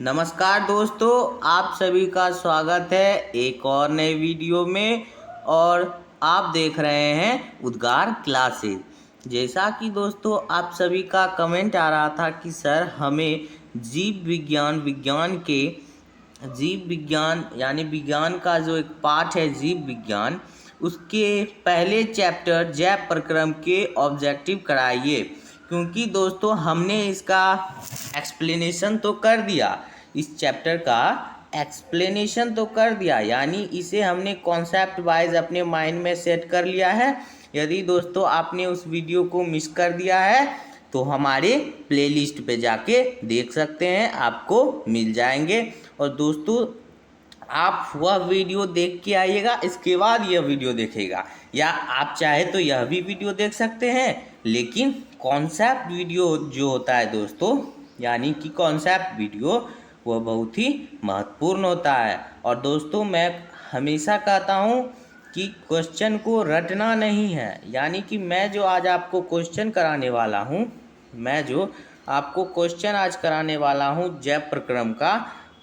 नमस्कार दोस्तों, आप सभी का स्वागत है एक और नए वीडियो में। और आप देख रहे हैं उद्गार क्लासेस। जैसा कि दोस्तों आप सभी का कमेंट आ रहा था कि सर हमें जीव विज्ञान यानी विज्ञान का जो एक पाठ है जीव विज्ञान, उसके पहले चैप्टर जैव प्रक्रम के ऑब्जेक्टिव कराइए। क्योंकि दोस्तों हमने इसका एक्सप्लेनेशन तो कर दिया, इस चैप्टर का एक्सप्लेनेशन तो कर दिया, यानी इसे हमने कॉन्सेप्ट वाइज अपने माइंड में सेट कर लिया है। यदि दोस्तों आपने उस वीडियो को मिस कर दिया है तो हमारे प्लेलिस्ट पे जाके देख सकते हैं, आपको मिल जाएंगे। और दोस्तों आप वह वीडियो देख के आइएगा, इसके बाद यह वीडियो देखेगा, या आप चाहे तो यह भी वीडियो देख सकते हैं। लेकिन कॉन्सेप्ट वीडियो जो होता है दोस्तों, यानी कि कॉन्सेप्ट वीडियो, वह बहुत ही महत्वपूर्ण होता है। और दोस्तों मैं हमेशा कहता हूँ कि क्वेश्चन को रटना नहीं है, यानी कि मैं जो आज आपको क्वेश्चन कराने वाला हूँ, आज कराने वाला हूँ जैव प्रक्रम का,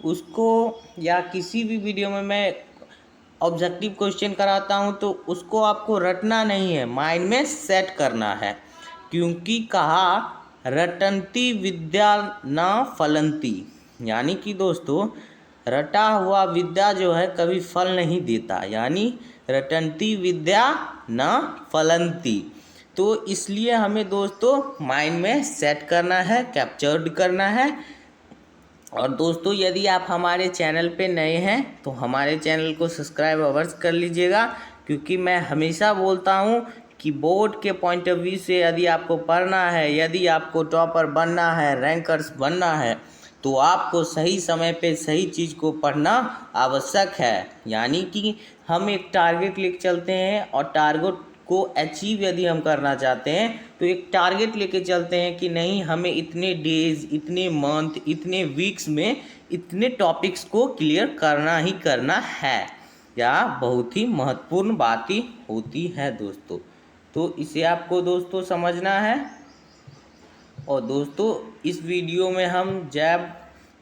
उसको या किसी भी वीडियो में मैं ऑब्जेक्टिव क्वेश्चन कराता हूँ तो उसको आपको रटना नहीं है, माइंड में सेट करना है। क्योंकि कहा रटंती विद्या न फलंती, यानी कि दोस्तों रटा हुआ विद्या जो है कभी फल नहीं देता, यानी रटंती विद्या न फलंती। तो इसलिए हमें दोस्तों माइंड में सेट करना है, कैप्चर्ड करना है। और दोस्तों यदि आप हमारे चैनल पे नए हैं तो हमारे चैनल को सब्सक्राइब अवश्य कर लीजिएगा। क्योंकि मैं हमेशा बोलता हूँ कि बोर्ड के पॉइंट ऑफ व्यू से यदि आपको पढ़ना है, यदि आपको टॉपर बनना है, रैंकर्स बनना है, तो आपको सही समय पे सही चीज़ को पढ़ना आवश्यक है। यानी कि हम एक टारगेट लेके चलते हैं, और टारगेट को अचीव यदि हम करना चाहते हैं तो एक टारगेट लेके चलते हैं कि नहीं, हमें इतने डेज, इतने मंथ, इतने वीक्स में इतने टॉपिक्स को क्लियर करना ही करना है। या बहुत ही महत्वपूर्ण बात ही होती है दोस्तों, तो इसे आपको दोस्तों समझना है। और दोस्तों इस वीडियो में हम जैव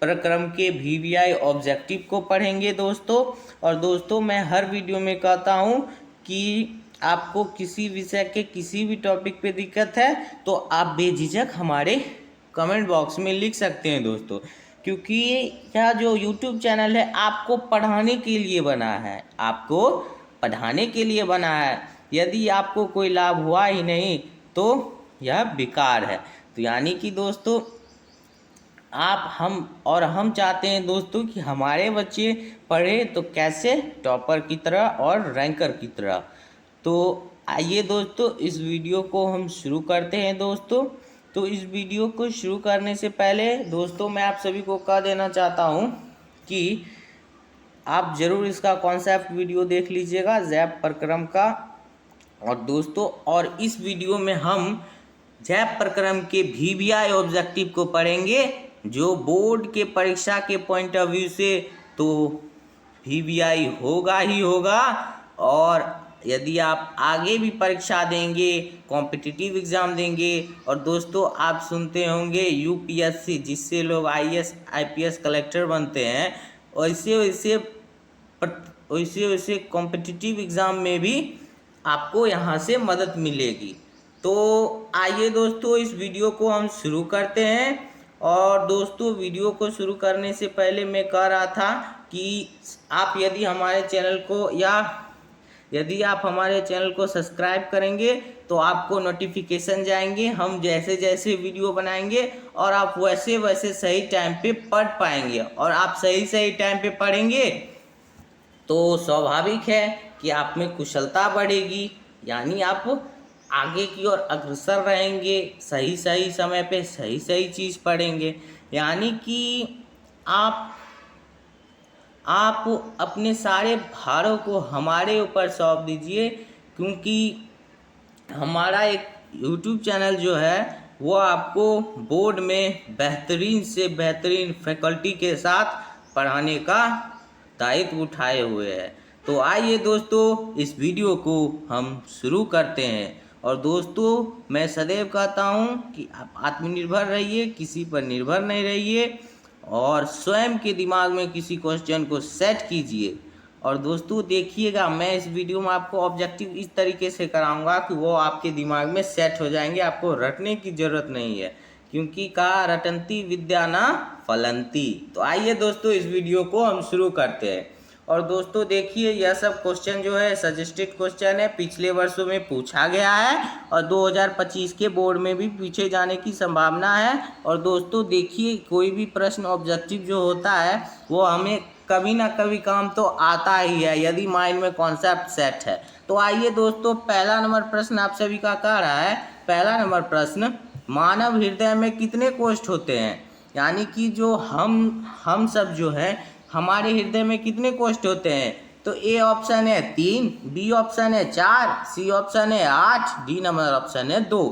प्रक्रम के VVI ऑब्जेक्टिव को पढ़ेंगे दोस्तों। और दोस्तों मैं हर वीडियो में कहता हूँ कि आपको किसी विषय के किसी भी टॉपिक पे दिक्कत है तो आप बेझिझक हमारे कमेंट बॉक्स में लिख सकते हैं दोस्तों। क्योंकि यह जो YouTube चैनल है आपको पढ़ाने के लिए बना है, आपको पढ़ाने के लिए बना है। यदि आपको कोई लाभ हुआ ही नहीं तो यह बेकार है। तो यानी कि दोस्तों हम चाहते हैं दोस्तों कि हमारे बच्चे पढ़े तो कैसे, टॉपर की तरह और रैंकर की तरह। तो आइए दोस्तों इस वीडियो को हम शुरू करते हैं दोस्तों। तो इस वीडियो को शुरू करने से पहले दोस्तों मैं आप सभी को कह देना चाहता हूँ कि आप ज़रूर इसका कॉन्सेप्ट वीडियो देख लीजिएगा जैव प्रक्रम का। और दोस्तों और इस वीडियो में हम जैव प्रक्रम के VVI ऑब्जेक्टिव को पढ़ेंगे, जो बोर्ड के परीक्षा के पॉइंट ऑफ व्यू से तो VVI होगा ही होगा। और यदि आप आगे भी परीक्षा देंगे, कॉम्पिटिटिव एग्ज़ाम देंगे, और दोस्तों आप सुनते होंगे UPSC, जिससे लोग IAS IPS कलेक्टर बनते हैं, वैसे वैसे कॉम्पिटिटिव एग्ज़ाम में भी आपको यहाँ से मदद मिलेगी। तो आइए दोस्तों इस वीडियो को हम शुरू करते हैं। और दोस्तों वीडियो को शुरू करने से पहले मैं कह रहा था कि आप यदि आप हमारे चैनल को सब्सक्राइब करेंगे तो आपको नोटिफिकेशन जाएंगे हम जैसे जैसे वीडियो बनाएंगे, और आप वैसे वैसे सही टाइम पे पढ़ पाएंगे। और आप सही टाइम पे पढ़ेंगे तो स्वाभाविक है कि आप में कुशलता बढ़ेगी, यानी आप आगे की ओर अग्रसर रहेंगे, सही समय पे सही चीज़ पढ़ेंगे। यानी कि आप अपने सारे भारों को हमारे ऊपर सौंप दीजिए। क्योंकि हमारा एक YouTube चैनल जो है वो आपको बोर्ड में बेहतरीन से बेहतरीन फैकल्टी के साथ पढ़ाने का दायित्व उठाए हुए है। तो आइए दोस्तों इस वीडियो को हम शुरू करते हैं। और दोस्तों मैं सदैव कहता हूँ कि आप आत्मनिर्भर रहिए, किसी पर निर्भर नहीं रहिए। और स्वयं के दिमाग में किसी क्वेश्चन को सेट कीजिए। और दोस्तों देखिएगा, मैं इस वीडियो में आपको ऑब्जेक्टिव इस तरीके से कराऊंगा कि वो आपके दिमाग में सेट हो जाएंगे, आपको रटने की ज़रूरत नहीं है, क्योंकि कहा रटंती विद्या न फलंती। तो आइए दोस्तों इस वीडियो को हम शुरू करते हैं। और दोस्तों देखिए, यह सब क्वेश्चन जो है सजेस्टेड क्वेश्चन है, पिछले वर्षों में पूछा गया है और 2025 के बोर्ड में भी पूछे जाने की संभावना है। और दोस्तों देखिए, कोई भी प्रश्न ऑब्जेक्टिव जो होता है वो हमें कभी ना कभी काम तो आता ही है, यदि माइंड में कॉन्सेप्ट सेट है। तो आइए दोस्तों, पहला नंबर प्रश्न आप सभी का कह रहा है। पहला नंबर प्रश्न, मानव हृदय में कितने कोष्ठ होते हैं? यानी कि जो हम सब जो है, हमारे हृदय में कितने कोष्ठ होते हैं? तो ए ऑप्शन है 3, बी ऑप्शन है 4, सी ऑप्शन है 8, डी नंबर ऑप्शन है 2।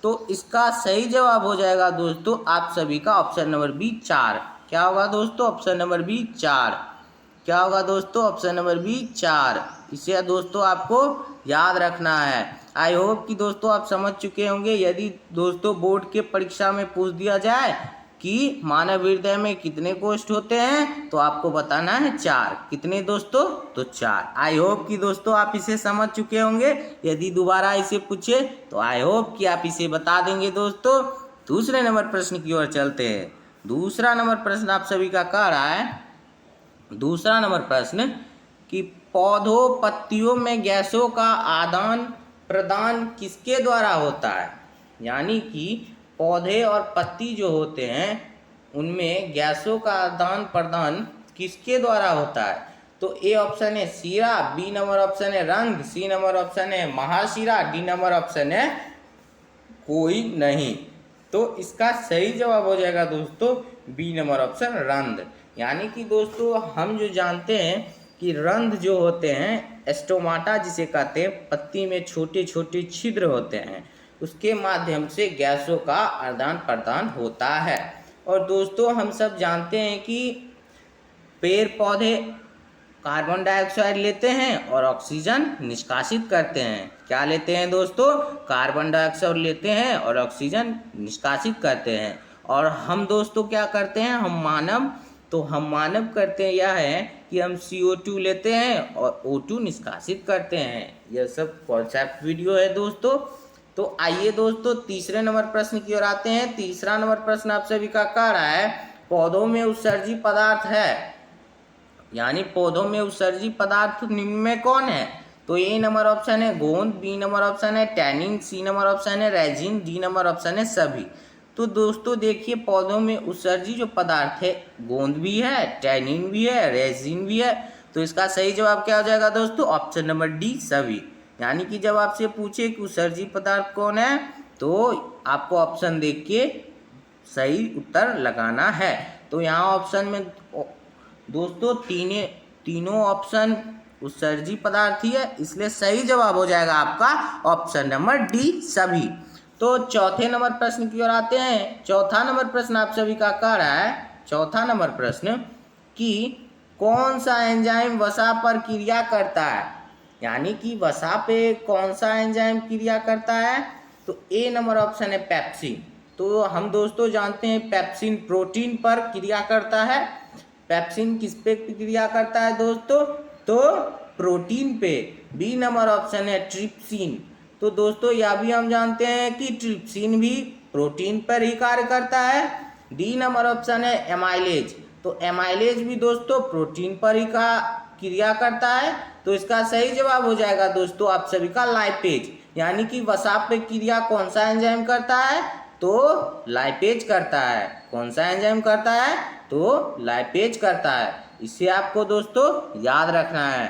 तो इसका सही जवाब हो जाएगा दोस्तों आप सभी का ऑप्शन नंबर बी 4। क्या होगा दोस्तों? Option number B 4। क्या होगा दोस्तों? Option number B 4। इसे दोस्तों आपको याद रखना है। आई होप कि दोस्तों आप समझ चुके होंगे। यदि दोस्तों बोर्ड के परीक्षा में पूछ दिया जाए कि मानव हृदय में कितने कोष्ठ होते हैं, तो आपको बताना है 4। कितने दोस्तों? तो 4। आई होप कि दोस्तों आप इसे समझ चुके होंगे। यदि दोबारा इसे पूछे तो आई होप कि आप इसे बता देंगे दोस्तों। दूसरे नंबर प्रश्न की ओर चलते हैं। दूसरा नंबर प्रश्न आप सभी का कह रहा है, दूसरा नंबर प्रश्न कि पौधों पत्तियों में गैसों का आदान प्रदान किसके द्वारा होता है? यानी कि पौधे और पत्ती जो होते हैं उनमें गैसों का आदान प्रदान किसके द्वारा होता है? तो ए ऑप्शन है शीरा, बी नंबर ऑप्शन है रंग, सी नंबर ऑप्शन है महाशिरा, डी नंबर ऑप्शन है कोई नहीं। तो इसका सही जवाब हो जाएगा दोस्तों बी नंबर ऑप्शन रंध। यानी कि दोस्तों हम जो जानते हैं कि रंध जो होते हैं, स्टोमाटा जिसे कहते हैं, पत्ती में छोटे छोटे छिद्र होते हैं, उसके माध्यम से गैसों का आदान प्रदान होता है। और दोस्तों हम सब जानते हैं कि पेड़ पौधे कार्बन डाइऑक्साइड लेते हैं और ऑक्सीजन निष्कासित करते हैं। क्या लेते हैं दोस्तों? कार्बन डाइऑक्साइड लेते हैं और ऑक्सीजन निष्कासित करते हैं। और हम दोस्तों क्या करते हैं? हम मानव करते हैं यह है कि हम CO2 लेते हैं और O2 निष्कासित करते हैं। यह सब कॉन्सेप्ट वीडियो है दोस्तों। तो आइए दोस्तों तीसरे नंबर प्रश्न की ओर आते हैं। तीसरा नंबर प्रश्न आप सभी का कह रहा है, पौधों में उत्सर्जी पदार्थ है, यानी पौधों में उत्सर्जी पदार्थ निम्न में कौन है? तो ए नंबर ऑप्शन है गोंद, बी नंबर ऑप्शन है टैनिन, सी नंबर ऑप्शन है रेजिन, डी नंबर ऑप्शन है सभी। तो दोस्तों देखिए, पौधों में उत्सर्जी जो पदार्थ है, गोंद भी है, टैनिन भी है, रेजिन भी है। तो इसका सही जवाब क्या हो जाएगा दोस्तों? ऑप्शन नंबर डी सभी। यानी कि जब आपसे पूछे कि उत्सर्जी पदार्थ कौन है, तो आपको ऑप्शन देख के सही उत्तर लगाना है। तो यहाँ ऑप्शन में दोस्तों तीनों ऑप्शन उत्सर्जी पदार्थ ही है, इसलिए सही जवाब हो जाएगा आपका ऑप्शन नंबर डी सभी। तो चौथे नंबर प्रश्न की ओर आते हैं। चौथा नंबर प्रश्न आप सभी का कह रहा है, चौथा नंबर प्रश्न कि कौन सा एंजाइम वसा पर क्रिया करता है? यानी कि वसा पे कौन सा एंजाइम क्रिया करता है? तो ए नंबर ऑप्शन है पेप्सिन। तो हम दोस्तों जानते हैं पेप्सिन प्रोटीन पर क्रिया करता है। पेप्सिन किस पे क्रिया करता है दोस्तों? तो प्रोटीन पे। बी नंबर ऑप्शन है ट्रिप्सिन। तो दोस्तों यह भी हम जानते हैं कि ट्रिप्सिन भी प्रोटीन पर ही कार्य करता है। डी नंबर ऑप्शन है एमाइलेज। तो एमाइलेज भी दोस्तों प्रोटीन पर ही का क्रिया करता है। तो इसका सही जवाब हो जाएगा दोस्तों आप सभी का लाइपेज। यानी कि वसा पे क्रिया कौन सा एंजाइम करता है? तो लाइपेज करता है। कौन सा एंजाइम करता है? तो लाइपेज करता है। इसे आपको दोस्तों याद रखना है।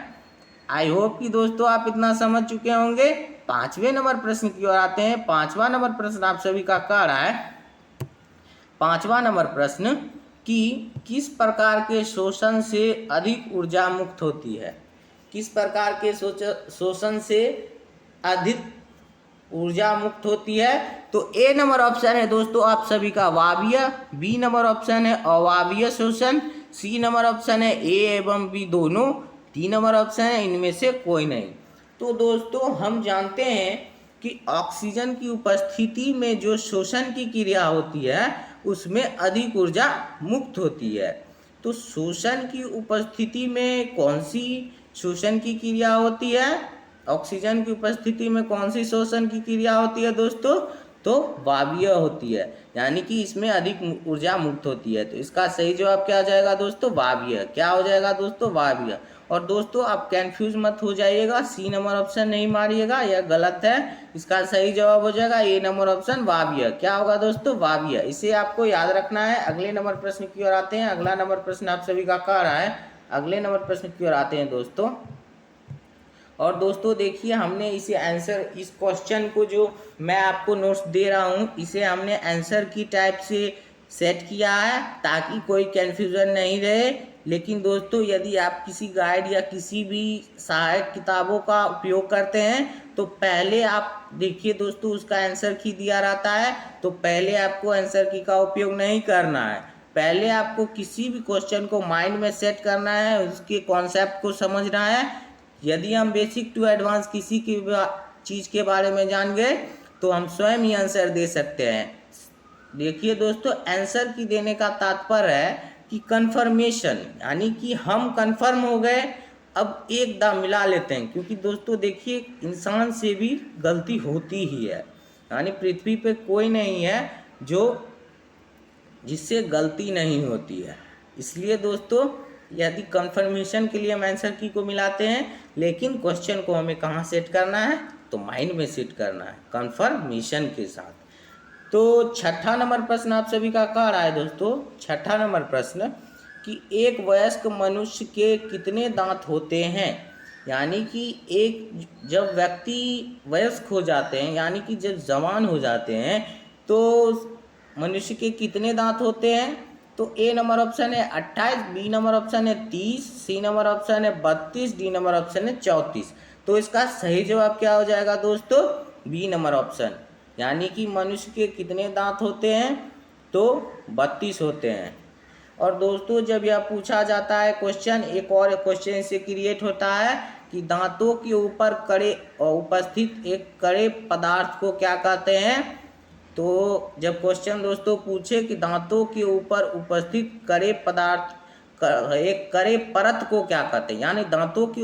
आई होप कि दोस्तों आप इतना समझ चुके होंगे। पांचवें नंबर प्रश्न की ओर आते हैं। पांचवा नंबर प्रश्न आप सभी का कह रहा है, पांचवा नंबर प्रश्न कि किस प्रकार के शोषण से अधिक ऊर्जा मुक्त होती है? किस प्रकार के शोषण से अधिक ऊर्जा मुक्त होती है? तो ए नंबर ऑप्शन है दोस्तों आप सभी का वायवीय, बी नंबर ऑप्शन है अवायवीय शोषण, सी नंबर ऑप्शन है ए एवं बी दोनों, डी नंबर ऑप्शन है इनमें से कोई नहीं। तो दोस्तों हम जानते हैं कि ऑक्सीजन की उपस्थिति में जो शोषण की क्रिया होती है उसमें अधिक ऊर्जा मुक्त होती है। तो शोषण की उपस्थिति में कौन सी शोषण की क्रिया होती है? ऑक्सीजन की उपस्थिति में कौन सी शोषण की क्रिया होती है दोस्तों? तो वायवीय होती है, यानी कि इसमें अधिक ऊर्जा मुक्त होती है। तो इसका सही जवाब क्या हो जाएगा दोस्तों? वायवीय। क्या हो जाएगा दोस्तों? वायवीय। और दोस्तों आप कंफ्यूज मत हो जाइएगा, सी नंबर ऑप्शन नहीं मारिएगा, यह गलत है। इसका सही जवाब हो जाएगा ए नंबर ऑप्शन, वायवीय। क्या होगा दोस्तों? वायवीय। इसे आपको याद रखना है। अगले नंबर प्रश्न की ओर आते हैं। अगला नंबर प्रश्न आप सभी का कह रहा है। अगले नंबर प्रश्न की ओर आते हैं दोस्तों। और दोस्तों देखिए, हमने इसे आंसर, इस क्वेश्चन को जो मैं आपको नोट्स दे रहा हूँ, इसे हमने आंसर की टाइप से सेट किया है ताकि कोई कन्फ्यूज़न नहीं रहे। लेकिन दोस्तों यदि आप किसी गाइड या किसी भी सहायक किताबों का उपयोग करते हैं तो पहले आप देखिए दोस्तों, उसका आंसर की दिया रहता है, तो पहले आपको आंसर की का उपयोग नहीं करना है। पहले आपको किसी भी क्वेश्चन को माइंड में सेट करना है, उसके कॉन्सेप्ट को समझना है। यदि हम बेसिक टू एडवांस किसी की चीज़ के बारे में जान गए तो हम स्वयं ही आंसर दे सकते हैं। देखिए दोस्तों, आंसर की देने का तात्पर्य है कि कन्फर्मेशन, यानी कि हम कन्फर्म हो गए, अब एक दाम मिला लेते हैं। क्योंकि दोस्तों देखिए, इंसान से भी गलती होती ही है, यानी पृथ्वी पे कोई नहीं है जो जिससे गलती नहीं होती है। इसलिए दोस्तों यदि कंफर्मेशन के लिए हम आंसर की को मिलाते हैं, लेकिन क्वेश्चन को हमें कहाँ सेट करना है? तो माइंड में सेट करना है कंफर्मेशन के साथ। तो छठा नंबर प्रश्न आप सभी का कह रहा है दोस्तों। छठा नंबर प्रश्न कि एक वयस्क मनुष्य के कितने दांत होते हैं? यानी कि एक जब व्यक्ति वयस्क हो जाते हैं, यानी कि जब जवान हो जाते हैं, तो मनुष्य के कितने दांत होते हैं? तो ए नंबर ऑप्शन है 28, बी नंबर ऑप्शन है 30, सी नंबर ऑप्शन है 32, डी नंबर ऑप्शन है 34। तो इसका सही जवाब क्या हो जाएगा दोस्तों? बी नंबर ऑप्शन, यानी कि मनुष्य के कितने दांत होते हैं? तो 32 होते हैं। और दोस्तों जब यह पूछा जाता है क्वेश्चन, एक और क्वेश्चन से क्रिएट होता है कि दांतों के ऊपर कड़े उपस्थित एक कड़े पदार्थ को क्या कहते हैं? तो जब क्वेश्चन दोस्तों पूछे कि दांतों के ऊपर उपस्थित कड़े पदार्थ, एक कड़े परत को क्या कहते हैं, यानी दांतों की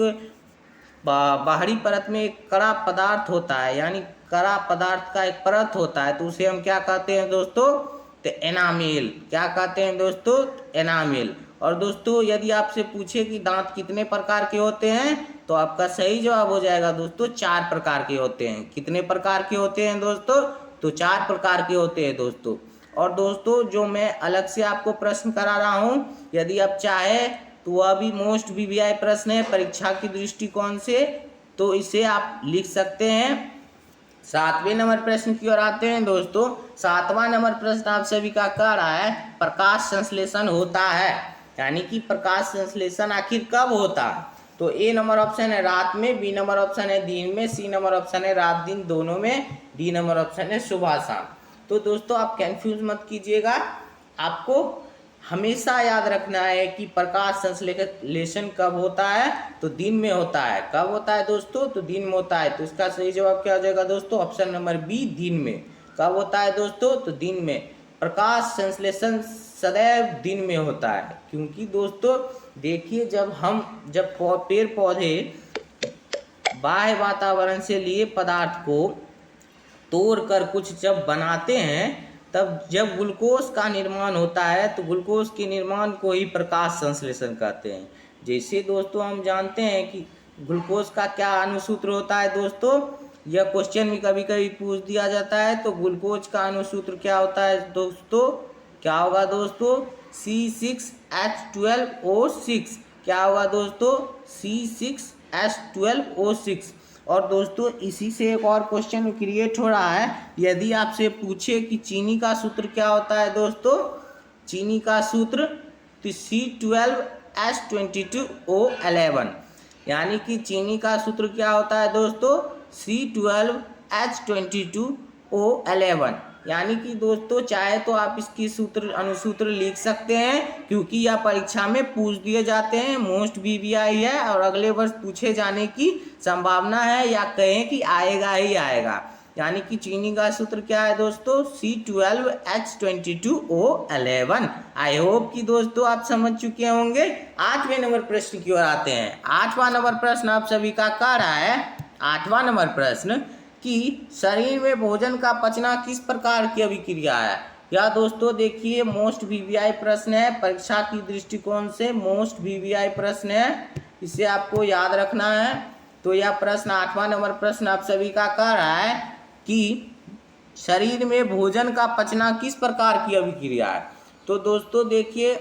बाहरी परत में एक कड़ा पदार्थ होता है, यानी कड़ा पदार्थ का एक परत होता है, तो उसे हम क्या कहते हैं दोस्तों? तो एनामेल। क्या कहते हैं दोस्तों? एनामेल। और दोस्तों यदि आपसे पूछे कि दांत कितने प्रकार के होते हैं, तो आपका सही जवाब हो जाएगा दोस्तों 4 प्रकार के होते हैं। कितने प्रकार के होते हैं दोस्तों? तो 4 प्रकार के होते हैं दोस्तों। और दोस्तों जो मैं अलग से आपको प्रश्न करा रहा हूँ, यदि आप चाहे तो वह भी मोस्ट वीवीआई प्रश्न है परीक्षा की दृष्टिकोण से, तो इसे आप लिख सकते हैं। 7वें नंबर प्रश्न की ओर आते हैं दोस्तों। 7वां नंबर प्रश्न आप सभी का कह रहा है प्रकाश संश्लेषण होता है, यानी कि प्रकाश संश्लेषण आखिर कब होता है? तो ए नंबर ऑप्शन है रात में, बी नंबर ऑप्शन है दिन में, सी नंबर ऑप्शन है रात दिन दोनों में, डी नंबर ऑप्शन है सुबह शाम। तो दोस्तों आप कंफ्यूज मत कीजिएगा, आपको हमेशा याद रखना है कि प्रकाश संश्लेषण कब होता है? तो दिन में होता है। कब होता है दोस्तों? तो दिन में होता है। तो इसका सही जवाब क्या हो जाएगा दोस्तों? ऑप्शन नंबर बी, दिन में। कब होता है दोस्तों? तो दिन में। प्रकाश संश्लेषण सदैव दिन में होता है, क्योंकि दोस्तों देखिए जब पेड़ पौधे बाह्य वातावरण से लिए पदार्थ को तोड़कर कुछ जब बनाते हैं, तब जब ग्लूकोज का निर्माण होता है, तो ग्लूकोज के निर्माण को ही प्रकाश संश्लेषण कहते हैं। जैसे दोस्तों हम जानते हैं कि ग्लूकोज का क्या अनुसूत्र होता है दोस्तों, यह क्वेश्चन भी कभी कभी पूछ दिया जाता है। तो ग्लूकोज का अनुसूत्र क्या होता है दोस्तों? क्या होगा दोस्तों? C6H12O6। क्या होगा दोस्तों? C6H12O6। और दोस्तों इसी से एक और क्वेश्चन क्रिएट हो रहा है। यदि आपसे पूछे कि चीनी का सूत्र क्या होता है दोस्तों? चीनी का सूत्र तो C12H22O11, यानी कि चीनी का सूत्र क्या होता है दोस्तों? C12H22O11। यानी कि दोस्तों चाहे तो आप इसकी अनुसूत्र लिख सकते हैं, क्योंकि यह परीक्षा में पूछ दिए जाते हैं, मोस्ट वीवीआई है और अगले वर्ष पूछे जाने की संभावना है, या कहें कि आएगा ही आएगा। यानी कि चीनी का सूत्र क्या है दोस्तों, C12H22O11। आई होप कि दोस्तों आप समझ चुके होंगे। 8वें नंबर प्रश्न की ओर आते हैं। 8वां नंबर प्रश्न आप सभी का कह रहा है, 8वां नंबर प्रश्न कि शरीर में भोजन का पचना किस प्रकार की अभिक्रिया है। या दोस्तों देखिए मोस्ट वीवीआई प्रश्न है, परीक्षा की दृष्टिकोण से मोस्ट वीवीआई प्रश्न है, इसे आपको याद रखना है। तो यह प्रश्न 8वां नंबर प्रश्न आप सभी का कह रहा है कि शरीर में भोजन का पचना किस प्रकार की अभिक्रिया है। तो दोस्तों देखिए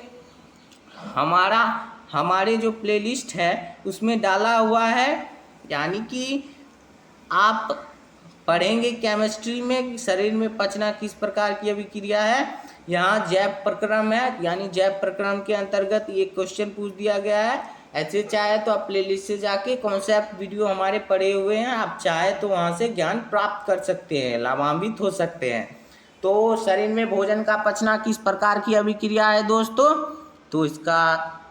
हमारे जो प्लेलिस्ट है उसमें डाला हुआ है, यानी कि आप पढ़ेंगे केमिस्ट्री में शरीर में पचना किस प्रकार की अभिक्रिया है। यहाँ जैव प्रक्रम है, यानी जैव प्रक्रम के अंतर्गत ये क्वेश्चन पूछ दिया गया है। ऐसे चाहे तो आप प्लेलिस्ट से जाके कॉन्सेप्ट वीडियो हमारे पड़े हुए हैं, आप चाहे तो वहाँ से ज्ञान प्राप्त कर सकते हैं, लाभान्वित हो सकते हैं। तो शरीर में भोजन का पचना किस प्रकार की अभिक्रिया है दोस्तों, तो इसका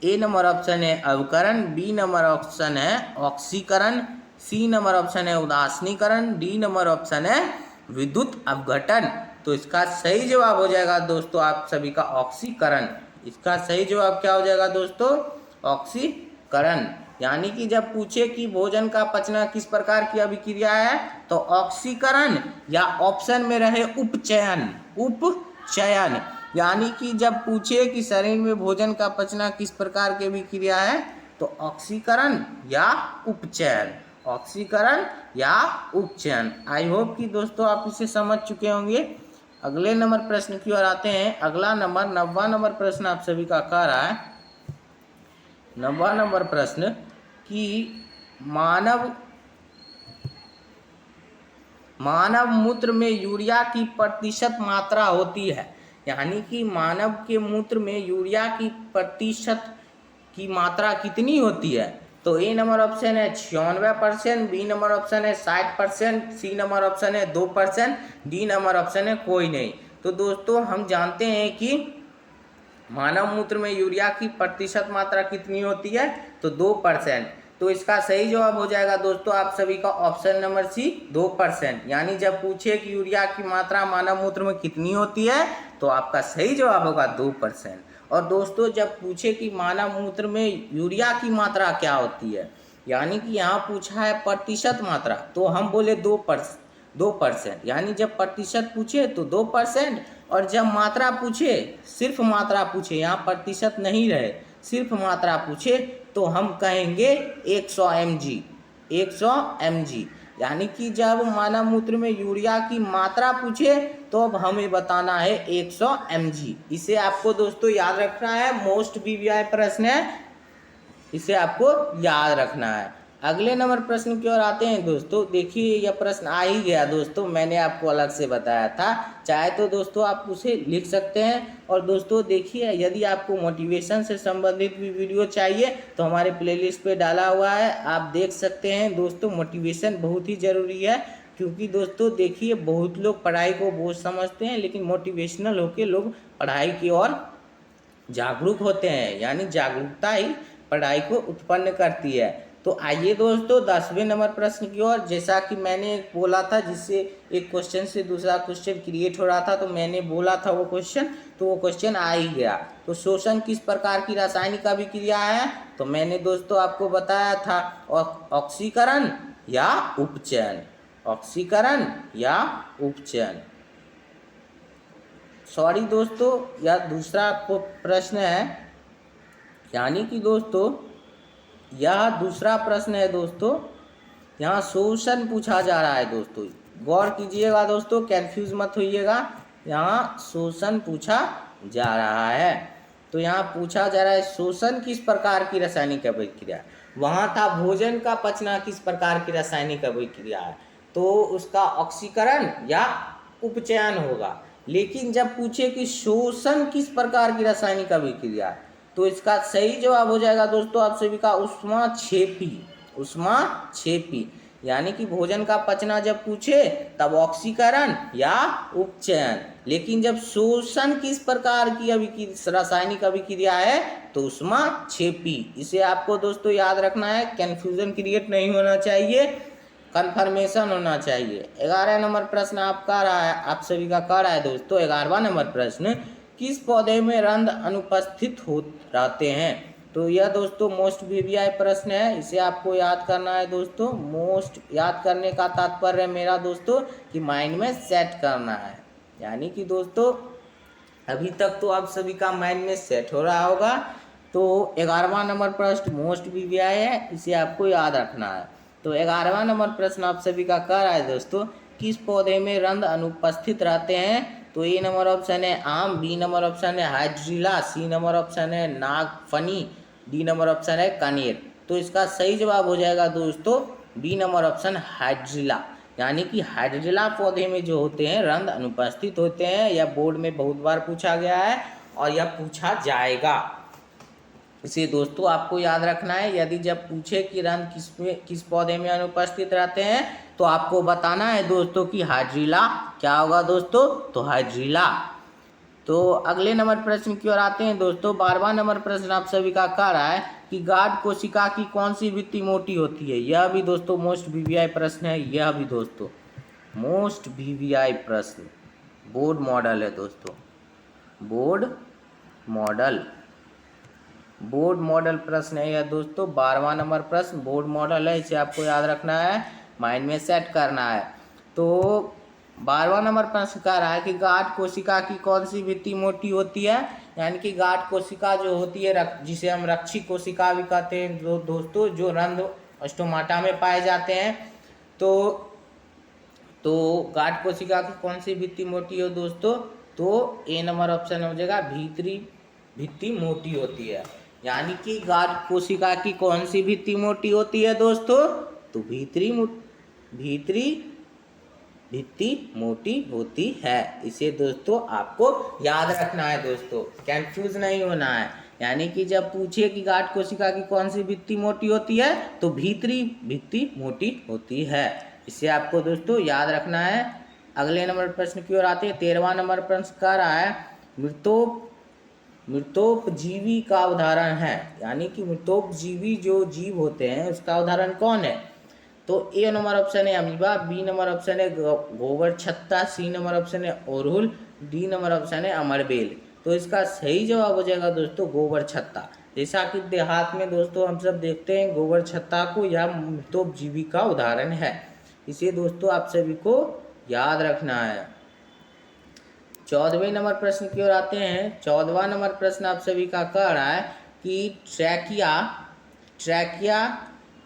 ए नंबर ऑप्शन है अवकरण, बी नंबर ऑप्शन है ऑक्सीकरण, सी नंबर ऑप्शन है उदासीनीकरण, डी नंबर ऑप्शन है विद्युत अपघटन। तो इसका सही जवाब हो जाएगा दोस्तों आप सभी का ऑक्सीकरण। इसका सही जवाब क्या हो जाएगा दोस्तों, ऑक्सीकरण। यानी कि जब पूछे कि भोजन का पचना किस प्रकार की अभिक्रिया है तो ऑक्सीकरण या ऑप्शन में रहे उपचयन। यानी कि जब पूछे कि शरीर में भोजन का पचना किस प्रकार की अभिक्रिया है तो ऑक्सीकरण या उपचयन, ऑक्सीकरण या उपचयन। आई होप कि दोस्तों आप इसे समझ चुके होंगे। अगले नंबर प्रश्न की ओर आते हैं। अगला नंबर 9वां नंबर प्रश्न आप सभी का कह रहा है, 9वां नंबर प्रश्न कि मानव मूत्र में यूरिया की प्रतिशत मात्रा होती है। यानी कि मानव के मूत्र में यूरिया की प्रतिशत की मात्रा कितनी होती है। तो ए नंबर ऑप्शन है 96%, बी नंबर ऑप्शन है 60%, सी नंबर ऑप्शन है 2%, डी नंबर ऑप्शन है कोई नहीं। तो दोस्तों हम जानते हैं कि मानव मूत्र में यूरिया की प्रतिशत मात्रा कितनी होती है तो 2%। तो इसका सही जवाब हो जाएगा दोस्तों आप सभी का ऑप्शन नंबर सी 2%। यानी जब पूछे कि यूरिया की मात्रा मानव मूत्र में कितनी होती है तो आपका सही जवाब होगा 2%। और दोस्तों जब पूछे कि मानव मूत्र में यूरिया की मात्रा क्या होती है, यानी कि यहाँ पूछा है प्रतिशत मात्रा, तो हम बोले 2%। यानी जब प्रतिशत पूछे तो 2%, और जब मात्रा पूछे, सिर्फ मात्रा पूछे, यहाँ प्रतिशत नहीं रहे, सिर्फ मात्रा पूछे तो हम कहेंगे 100 mg। यानी कि जब मानव मूत्र में यूरिया की मात्रा पूछे तो अब हमें बताना है 100 mg। इसे आपको दोस्तों याद रखना है, मोस्ट वीवीआई प्रश्न है, इसे आपको याद रखना है। अगले नंबर प्रश्न की ओर आते हैं दोस्तों। देखिए यह प्रश्न आ ही गया दोस्तों, मैंने आपको अलग से बताया था, चाहे तो दोस्तों आप उसे लिख सकते हैं। और दोस्तों देखिए यदि आपको मोटिवेशन से संबंधित भी वीडियो चाहिए तो हमारे प्लेलिस्ट पे डाला हुआ है, आप देख सकते हैं दोस्तों। मोटिवेशन बहुत ही ज़रूरी है, क्योंकि दोस्तों देखिए बहुत लोग पढ़ाई को बोझ समझते हैं, लेकिन मोटिवेशनल होकर लोग पढ़ाई की ओर जागरूक होते हैं, यानी जागरूकता ही पढ़ाई को उत्पन्न करती है। तो आइए दोस्तों 10वें नंबर प्रश्न की ओर। जैसा कि मैंने बोला था, जिससे एक क्वेश्चन से दूसरा क्वेश्चन क्रिएट हो रहा था, तो मैंने बोला था वो क्वेश्चन, तो वो क्वेश्चन आ ही गया। तो शोषण किस प्रकार की रासायनिक अभिक्रिया है, तो मैंने दोस्तों आपको बताया था ऑक्सीकरण या उपचयन, ऑक्सीकरण या उपचयन। सॉरी दोस्तों, यह दूसरा प्रश्न है, यानी कि दोस्तों यह दूसरा प्रश्न है दोस्तों। यहाँ शोषण पूछा जा रहा है दोस्तों, गौर कीजिएगा दोस्तों, कंफ्यूज मत होइएगा। यहाँ शोषण पूछा जा रहा है, तो यहाँ पूछा जा रहा है शोषण किस प्रकार की रासायनिक अभिक्रिया। वहाँ था भोजन का पचना किस प्रकार की रासायनिक अभिक्रिया है, तो उसका ऑक्सीकरण या उपचयन होगा। लेकिन जब पूछे कि शोषण किस प्रकार की रासायनिक अभिक्रिया है, तो इसका सही जवाब हो जाएगा दोस्तों आप सभी का ऊष्माक्षेपी, ऊष्माक्षेपी। यानी कि भोजन का पचना जब पूछे तब ऑक्सीकरण या उपचयन, लेकिन जब शोषण किस प्रकार की रासायनिक अभिक्रिया है तो ऊष्माक्षेपी। इसे आपको दोस्तों याद रखना है, कंफ्यूजन क्रिएट नहीं होना चाहिए। कन्फर्मेशन होना चाहिए। 11 नंबर प्रश्न आपका रहा है, आप सभी का कह रहा है दोस्तों। 11वां नंबर प्रश्न, किस पौधे में रंध्र अनुपस्थित हो रहते हैं? तो यह दोस्तों मोस्ट वीवीआई प्रश्न है, इसे आपको याद करना है दोस्तों। मोस्ट याद करने का तात्पर्य मेरा दोस्तों कि माइंड में सेट करना है। यानी कि दोस्तों अभी तक तो आप सभी का माइंड में सेट हो रहा होगा। तो 11वां नंबर प्रश्न मोस्ट वीवीआई है, इसे आपको याद रखना है। तो 11वां नंबर प्रश्न आप सभी का कह रहा है दोस्तों, किस पौधे में रंध्र अनुपस्थित रहते हैं? तो ए नंबर ऑप्शन है आम, बी नंबर ऑप्शन है हाइड्रिला, सी नंबर ऑप्शन है नागफनी, डी नंबर ऑप्शन है कनेर। तो इसका सही जवाब हो जाएगा दोस्तों बी नंबर ऑप्शन हाइड्रिला। यानी कि हाइड्रिला पौधे में जो होते हैं रंध्र अनुपस्थित होते हैं। यह बोर्ड में बहुत बार पूछा गया है और यह पूछा जाएगा, इसे दोस्तों आपको याद रखना है। यदि जब पूछे कि रंध्र किस पौधे में अनुपस्थित रहते हैं तो आपको बताना है दोस्तों कि हाइड्रिला। क्या होगा दोस्तों? तो हाइड्रिला। तो अगले नंबर प्रश्न की ओर आते हैं दोस्तों। 12वां नंबर प्रश्न आप सभी का कह रहा है कि गार्ड कोशिका की कौन सी भित्ति मोटी होती है? यह भी दोस्तों मोस्ट वीवीआई प्रश्न है। यह भी दोस्तों मोस्ट वीवीआई प्रश्न बोर्ड मॉडल है दोस्तों। बोर्ड मॉडल प्रश्न है यह दोस्तों। 12वां नंबर प्रश्न बोर्ड मॉडल है, इसे आपको याद रखना है, माइंड में सेट करना है। तो 12वां नंबर प्रश्न कह रहा है कि गार्ड कोशिका की कौन सी भित्ति मोटी होती है? यानी कि गार्ड कोशिका जो होती है जिसे हम रक्षी कोशिका भी कहते हैं दोस्तों, जो रंध्र स्टोमाटा में पाए जाते हैं। तो गार्ड कोशिका की कौन सी भित्ति मोटी हो दोस्तों? तो ए नंबर ऑप्शन हो जाएगा भीतरी भित्ति मोटी होती है। यानी कि गार्ड कोशिका की कौन सी भित्ति मोटी होती है दोस्तों? तो भीतरी भित्ति मोटी होती है। इसे दोस्तों आपको याद रखना है दोस्तों, कंफ्यूज नहीं होना है। यानी कि जब पूछे कि गार्ड कोशिका की कौन सी भित्ति मोटी होती है तो भीतरी भित्ति मोटी होती है, इसे आपको दोस्तों याद रखना है। अगले नंबर प्रश्न की ओर आते हैं। 13वां नंबर प्रश्न कह रहा है मृतोपजीवी का उदाहरण है। यानी कि मृतोपजीवी जो जीव होते हैं उसका उदाहरण कौन है? तो ए नंबर ऑप्शन है अमीबा, बी नंबर ऑप्शन है गोबर छत्ता, सी नंबर ऑप्शन है ओरहुल, डी नंबर ऑप्शन है अमरबेल। तो इसका सही जवाब हो जाएगा दोस्तों गोबर छत्ता। जैसा कि देहात में दोस्तों हम सब देखते हैं गोबर छत्ता को, यह मृतोपजीवी का उदाहरण है। इसे दोस्तों आप सभी को याद रखना है। 14वें नंबर प्रश्न की ओर आते हैं। 14वां नंबर प्रश्न आप सभी का कह रहा है कि ट्रैकिया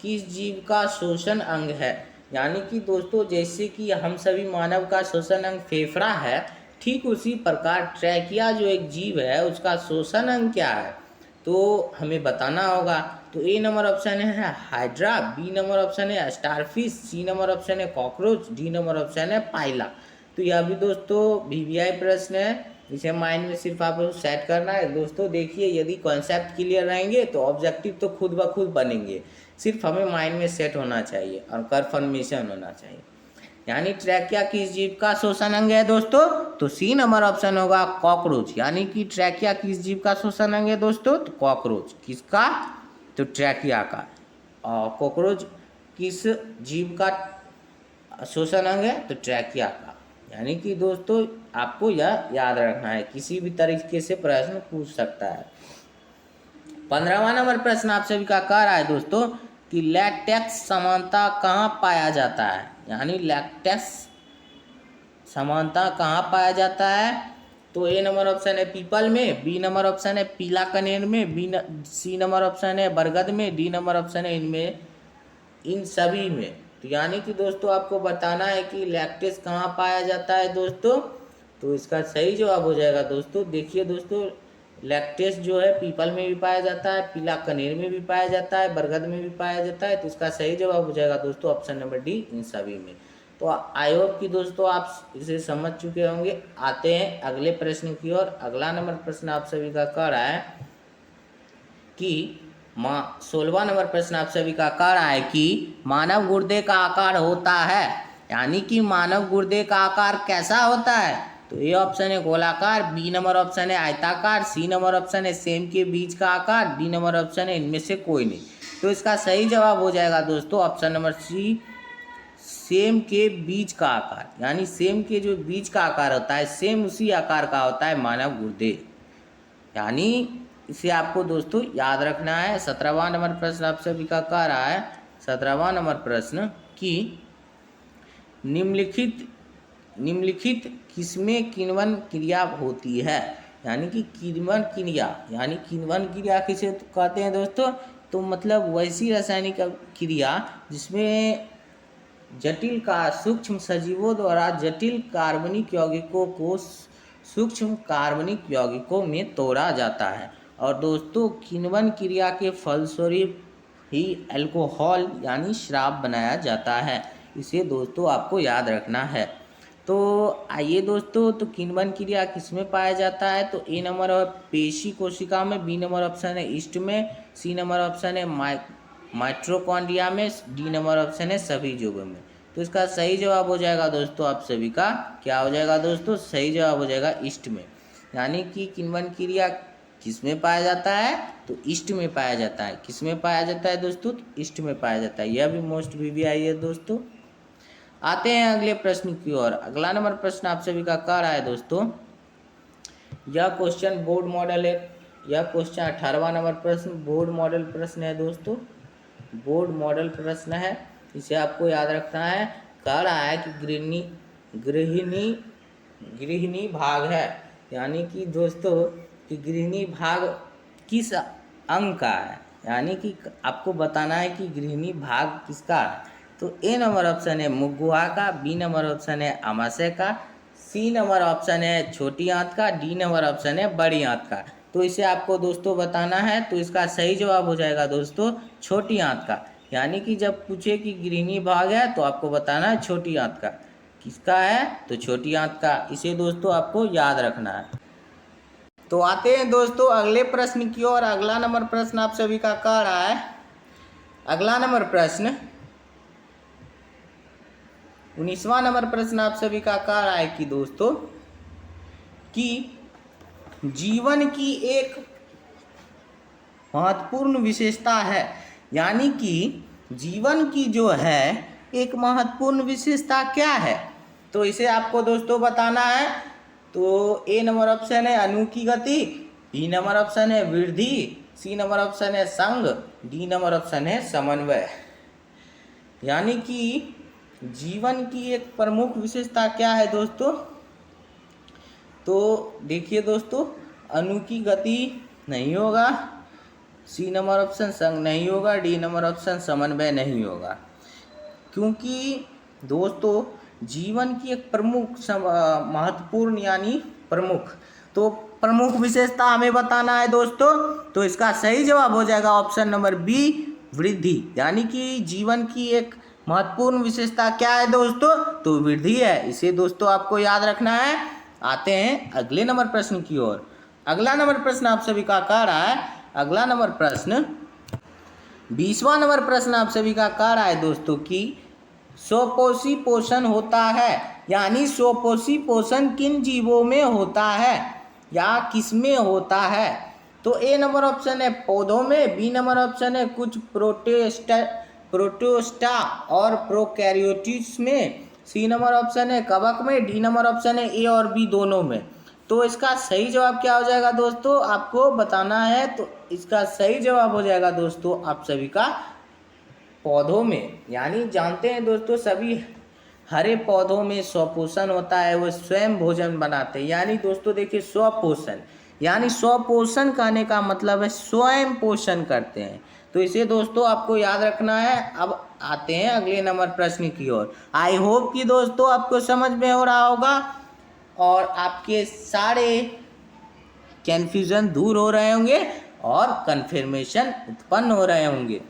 किस जीव का श्वसन अंग है? यानी कि दोस्तों जैसे कि हम सभी मानव का श्वसन अंग फेफड़ा है, ठीक उसी प्रकार ट्रैकिया जो एक जीव है उसका श्वसन अंग क्या है? तो हमें बताना होगा। तो ए नंबर ऑप्शन है हाइड्रा, बी नंबर ऑप्शन है स्टारफिश, सी नंबर ऑप्शन है कॉकरोच, डी नंबर ऑप्शन है पाइला। तो यह भी दोस्तों वीवीआई प्रश्न है, इसे माइंड में सिर्फ आपको सेट करना है दोस्तों। देखिए यदि कॉन्सेप्ट क्लियर रहेंगे तो ऑब्जेक्टिव तो खुद ब खुद बनेंगे, सिर्फ हमें माइंड में सेट होना चाहिए और कन्फर्मेशन होना चाहिए। यानी ट्रैकिया किस जीव का श्वसन अंग है दोस्तों? तो सी नंबर ऑप्शन होगा कॉकरोच। यानी कि ट्रैकिया किस जीव का श्वसन अंग है दोस्तों? तो कॉकरोच। किसका? तो ट्रैकिया का। और कॉकरोच किस जीव का श्वसन अंग है? तो ट्रैकिया का। यानी कि दोस्तों आपको यह याद रखना है, किसी भी तरीके से प्रश्न पूछ सकता है। 15वां नंबर प्रश्न आप सभी का कह रहा है दोस्तों कि लैटेक्स समानता कहाँ पाया जाता है? यानी लैटेक्स समानता कहाँ पाया जाता है? तो ए नंबर ऑप्शन है पीपल में, बी नंबर ऑप्शन है पीला कनेर में, सी नंबर ऑप्शन है बरगद में, डी नंबर ऑप्शन है इन सभी में। तो यानी कि दोस्तों आपको बताना है कि लैक्टेस कहाँ पाया जाता है दोस्तों। तो इसका सही जवाब हो जाएगा दोस्तों, देखिए दोस्तों लैक्टेस जो है पीपल में भी पाया जाता है, पीला कनेर में भी पाया जाता है, बरगद में भी पाया जाता है। तो इसका सही जवाब हो जाएगा दोस्तों ऑप्शन नंबर डी, इन सभी में। तो आई होप कि दोस्तों आप इसे समझ चुके होंगे। आते हैं अगले प्रश्न की ओर। अगला नंबर प्रश्न आप सभी का कह रहा है कि 16वां नंबर प्रश्न आप सभी का कह रहा है कि मानव गुर्दे का आकार होता है। यानी कि मानव गुर्दे का आकार कैसा होता है? तो ए ऑप्शन है गोलाकार, बी नंबर ऑप्शन है आयताकार, सी नंबर ऑप्शन है सेम के बीच का आकार, डी नंबर ऑप्शन है इनमें से कोई नहीं। तो इसका सही जवाब हो जाएगा दोस्तों ऑप्शन नंबर सी, सेम के बीज का आकार, यानी सेम के जो बीज का आकार होता है सेम उसी आकार का होता है मानव गुर्दे। यानी इसे आपको दोस्तों याद रखना है। 17वां नंबर प्रश्न आप सभी का कह रहा है, 17वां नंबर प्रश्न कि निम्नलिखित किसमें किण्वन क्रिया होती है। यानी कि किण्वन क्रिया किसे कहते हैं दोस्तों, तो मतलब वैसी रासायनिक क्रिया जिसमें जटिल का सूक्ष्म सजीवों द्वारा जटिल कार्बनिक यौगिकों को सूक्ष्म कार्बनिक यौगिकों में तोड़ा जाता है। और दोस्तों किण्वन क्रिया के फलस्वरूप ही अल्कोहल यानी शराब बनाया जाता है। इसे दोस्तों आपको याद रखना है। तो आइए दोस्तों, तो किण्वन क्रिया किसमें पाया जाता है, तो ए नंबर पेशी कोशिका में, बी नंबर ऑप्शन है ईस्ट में, सी नंबर ऑप्शन है माइटोकॉन्ड्रिया में, डी नंबर ऑप्शन है सभी जीवों में। तो इसका सही जवाब हो जाएगा दोस्तों आप सभी का क्या हो जाएगा दोस्तों, सही जवाब हो जाएगा ईस्ट में। यानी कि किण्वन क्रिया किसमें पाया जाता है, तो ईस्ट में पाया जाता है। किसमें पाया जाता है दोस्तों, तो ईस्ट में पाया जाता है। यह भी मोस्ट VVI है दोस्तों। आते हैं अगले प्रश्न की ओर। अगला नंबर प्रश्न आप सभी का कह रहा है दोस्तों, यह क्वेश्चन बोर्ड मॉडल है। यह क्वेश्चन 18वां नंबर प्रश्न बोर्ड मॉडल प्रश्न है दोस्तों, बोर्ड मॉडल प्रश्न है। इसे आपको याद रखना है। कह रहा है कि गृहिणी भाग है। यानी कि दोस्तों कि गृहिणी भाग किस अंग का है, यानी कि आपको बताना है कि गृहिणी भाग किसका है। तो ए नंबर ऑप्शन है मुख-गुहा का, बी नंबर ऑप्शन है आमाशय का, सी नंबर ऑप्शन है छोटी आंत का, डी नंबर ऑप्शन है बड़ी आंत का। तो इसे आपको दोस्तों बताना है। तो इसका सही जवाब हो जाएगा दोस्तों छोटी आंत का। यानी कि जब पूछे कि गृहिणी भाग है तो आपको बताना है छोटी आंत का। किसका है, तो छोटी आंत का। इसे दोस्तों आपको याद रखना है। तो आते हैं दोस्तों अगले प्रश्न की ओर। अगला नंबर प्रश्न आप सभी का कह रहा है, अगला नंबर प्रश्न 19वां नंबर प्रश्न आप सभी का कह रहा है कि दोस्तों कि जीवन की एक महत्वपूर्ण विशेषता है। यानी कि जीवन की जो है एक महत्वपूर्ण विशेषता क्या है, तो इसे आपको दोस्तों बताना है। तो ए नंबर ऑप्शन है अणु की गति, बी नंबर ऑप्शन है वृद्धि, सी नंबर ऑप्शन है संघ, डी नंबर ऑप्शन है समन्वय। यानी कि जीवन की एक प्रमुख विशेषता क्या है दोस्तों, तो देखिए दोस्तों अणु की गति नहीं होगा, सी नंबर ऑप्शन संघ नहीं होगा, डी नंबर ऑप्शन समन्वय नहीं होगा। क्योंकि दोस्तों जीवन की एक प्रमुख महत्वपूर्ण यानी प्रमुख, तो प्रमुख विशेषता हमें बताना है दोस्तों। तो इसका सही जवाब हो जाएगा ऑप्शन नंबर बी वृद्धि। यानी कि जीवन की एक महत्वपूर्ण विशेषता क्या है दोस्तों, तो वृद्धि है। इसे दोस्तों आपको याद रखना है। आते हैं अगले नंबर प्रश्न की ओर। अगला नंबर प्रश्न आप सभी का कह रहा है, अगला नंबर प्रश्न 20वां नंबर प्रश्न आप सभी का कह रहा है दोस्तों कि स्वपोषी पोषण होता है। यानी स्वपोषी पोषण किन जीवों में होता है या किसमें होता है, तो ए नंबर ऑप्शन है पौधों में, बी नंबर ऑप्शन है कुछ प्रोटोस्टा और प्रोकैरियोट्स में, सी नंबर ऑप्शन है कवक में, डी नंबर ऑप्शन है ए और बी दोनों में। तो इसका सही जवाब क्या हो जाएगा दोस्तों, आपको बताना है। तो इसका सही जवाब हो जाएगा दोस्तों आप सभी का पौधों में। यानी जानते हैं दोस्तों सभी हरे पौधों में स्वपोषण होता है, वो स्वयं भोजन बनाते हैं। यानी दोस्तों देखिए स्वपोषण, यानी स्वपोषण कहने का मतलब है स्वयं पोषण करते हैं। तो इसे दोस्तों आपको याद रखना है। अब आते हैं अगले नंबर प्रश्न की ओर। आई होप कि दोस्तों आपको समझ में हो रहा होगा और आपके सारे कन्फ्यूजन दूर हो रहे होंगे और कन्फर्मेशन उत्पन्न हो रहे होंगे।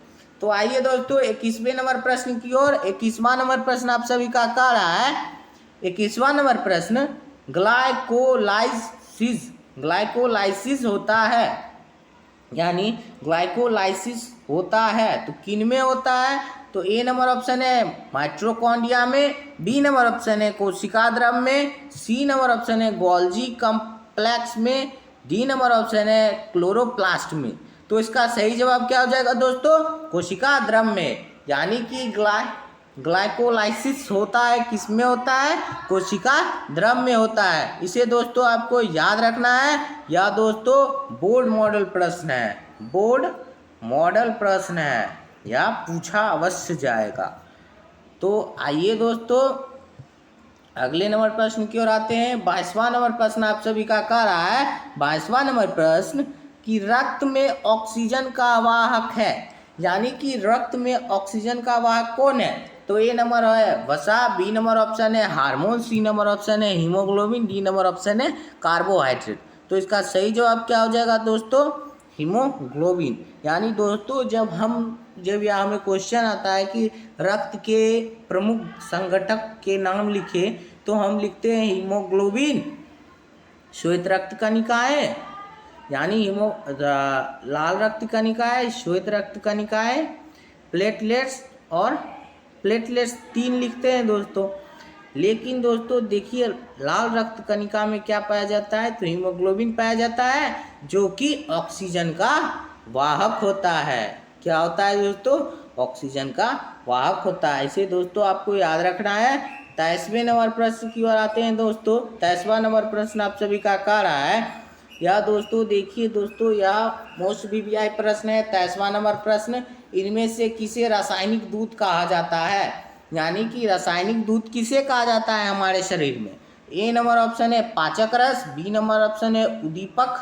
तो आइए दोस्तों 21वें नंबर प्रश्न की ओर। 21वां नंबर प्रश्न आप सभी का कह रहा है, 21वां नंबर प्रश्न ग्लाइकोलाइसिस होता है। यानी ग्लाइकोलाइसिस होता है तो किन में होता है, तो ए नंबर ऑप्शन है माइटोकॉन्ड्रिया में, बी नंबर ऑप्शन है कोशिका द्रव में, सी नंबर ऑप्शन है गोल्जी कॉम्प्लेक्स में, डी नंबर ऑप्शन है क्लोरोप्लास्ट में। तो इसका सही जवाब क्या हो जाएगा दोस्तों, कोशिका द्रव में। यानी कि ग्लाइकोलाइसिस होता है किस में होता है? कोशिका द्रव में होता है। इसे दोस्तों आपको याद रखना है। यह दोस्तों बोर्ड मॉडल प्रश्न है, बोर्ड मॉडल प्रश्न है, या पूछा अवश्य जाएगा। तो आइए दोस्तों अगले नंबर प्रश्न की ओर आते हैं। 22वां नंबर प्रश्न आप सभी का कह रहा है, 22वां नंबर प्रश्न कि रक्त में ऑक्सीजन का वाहक है, यानी कि रक्त में ऑक्सीजन का वाहक कौन है? तो ए नंबर है वसा, बी नंबर ऑप्शन है हार्मोन, सी नंबर ऑप्शन है हीमोग्लोबिन, डी नंबर ऑप्शन है कार्बोहाइड्रेट। तो इसका सही जवाब क्या हो जाएगा दोस्तों? हीमोग्लोबिन। यानी दोस्तों जब यहाँ हमें क्वेश्चन आता है कि रक्त के प्रमुख संगठक के नाम लिखे, तो हम लिखते हैं हीमोग्लोबिन, श्वेत रक्त कणिकाएं यानी लाल रक्त कणिकाएं, श्वेत रक्त कणिकाएं, प्लेटलेट्स, और प्लेटलेट्स 3 लिखते हैं दोस्तों। लेकिन दोस्तों देखिए लाल रक्त कणिका में क्या पाया जाता है? तो हीमोग्लोबिन पाया जाता है, जो कि ऑक्सीजन का वाहक होता है। क्या होता है दोस्तों? ऑक्सीजन का वाहक होता है। इसे दोस्तों आपको याद रखना है। 23वें नंबर प्रश्न की ओर आते हैं दोस्तों। 23वां नंबर प्रश्न आप सभी का कह रहा है, यह दोस्तों देखिए दोस्तों यह मोस्ट वीवीआई प्रश्न है। 23वां नंबर प्रश्न, इनमें से किसे रासायनिक दूध कहा जाता है? यानी कि रासायनिक दूध किसे कहा जाता है हमारे शरीर में? ए नंबर ऑप्शन है पाचक रस, बी नंबर ऑप्शन है उद्दीपक,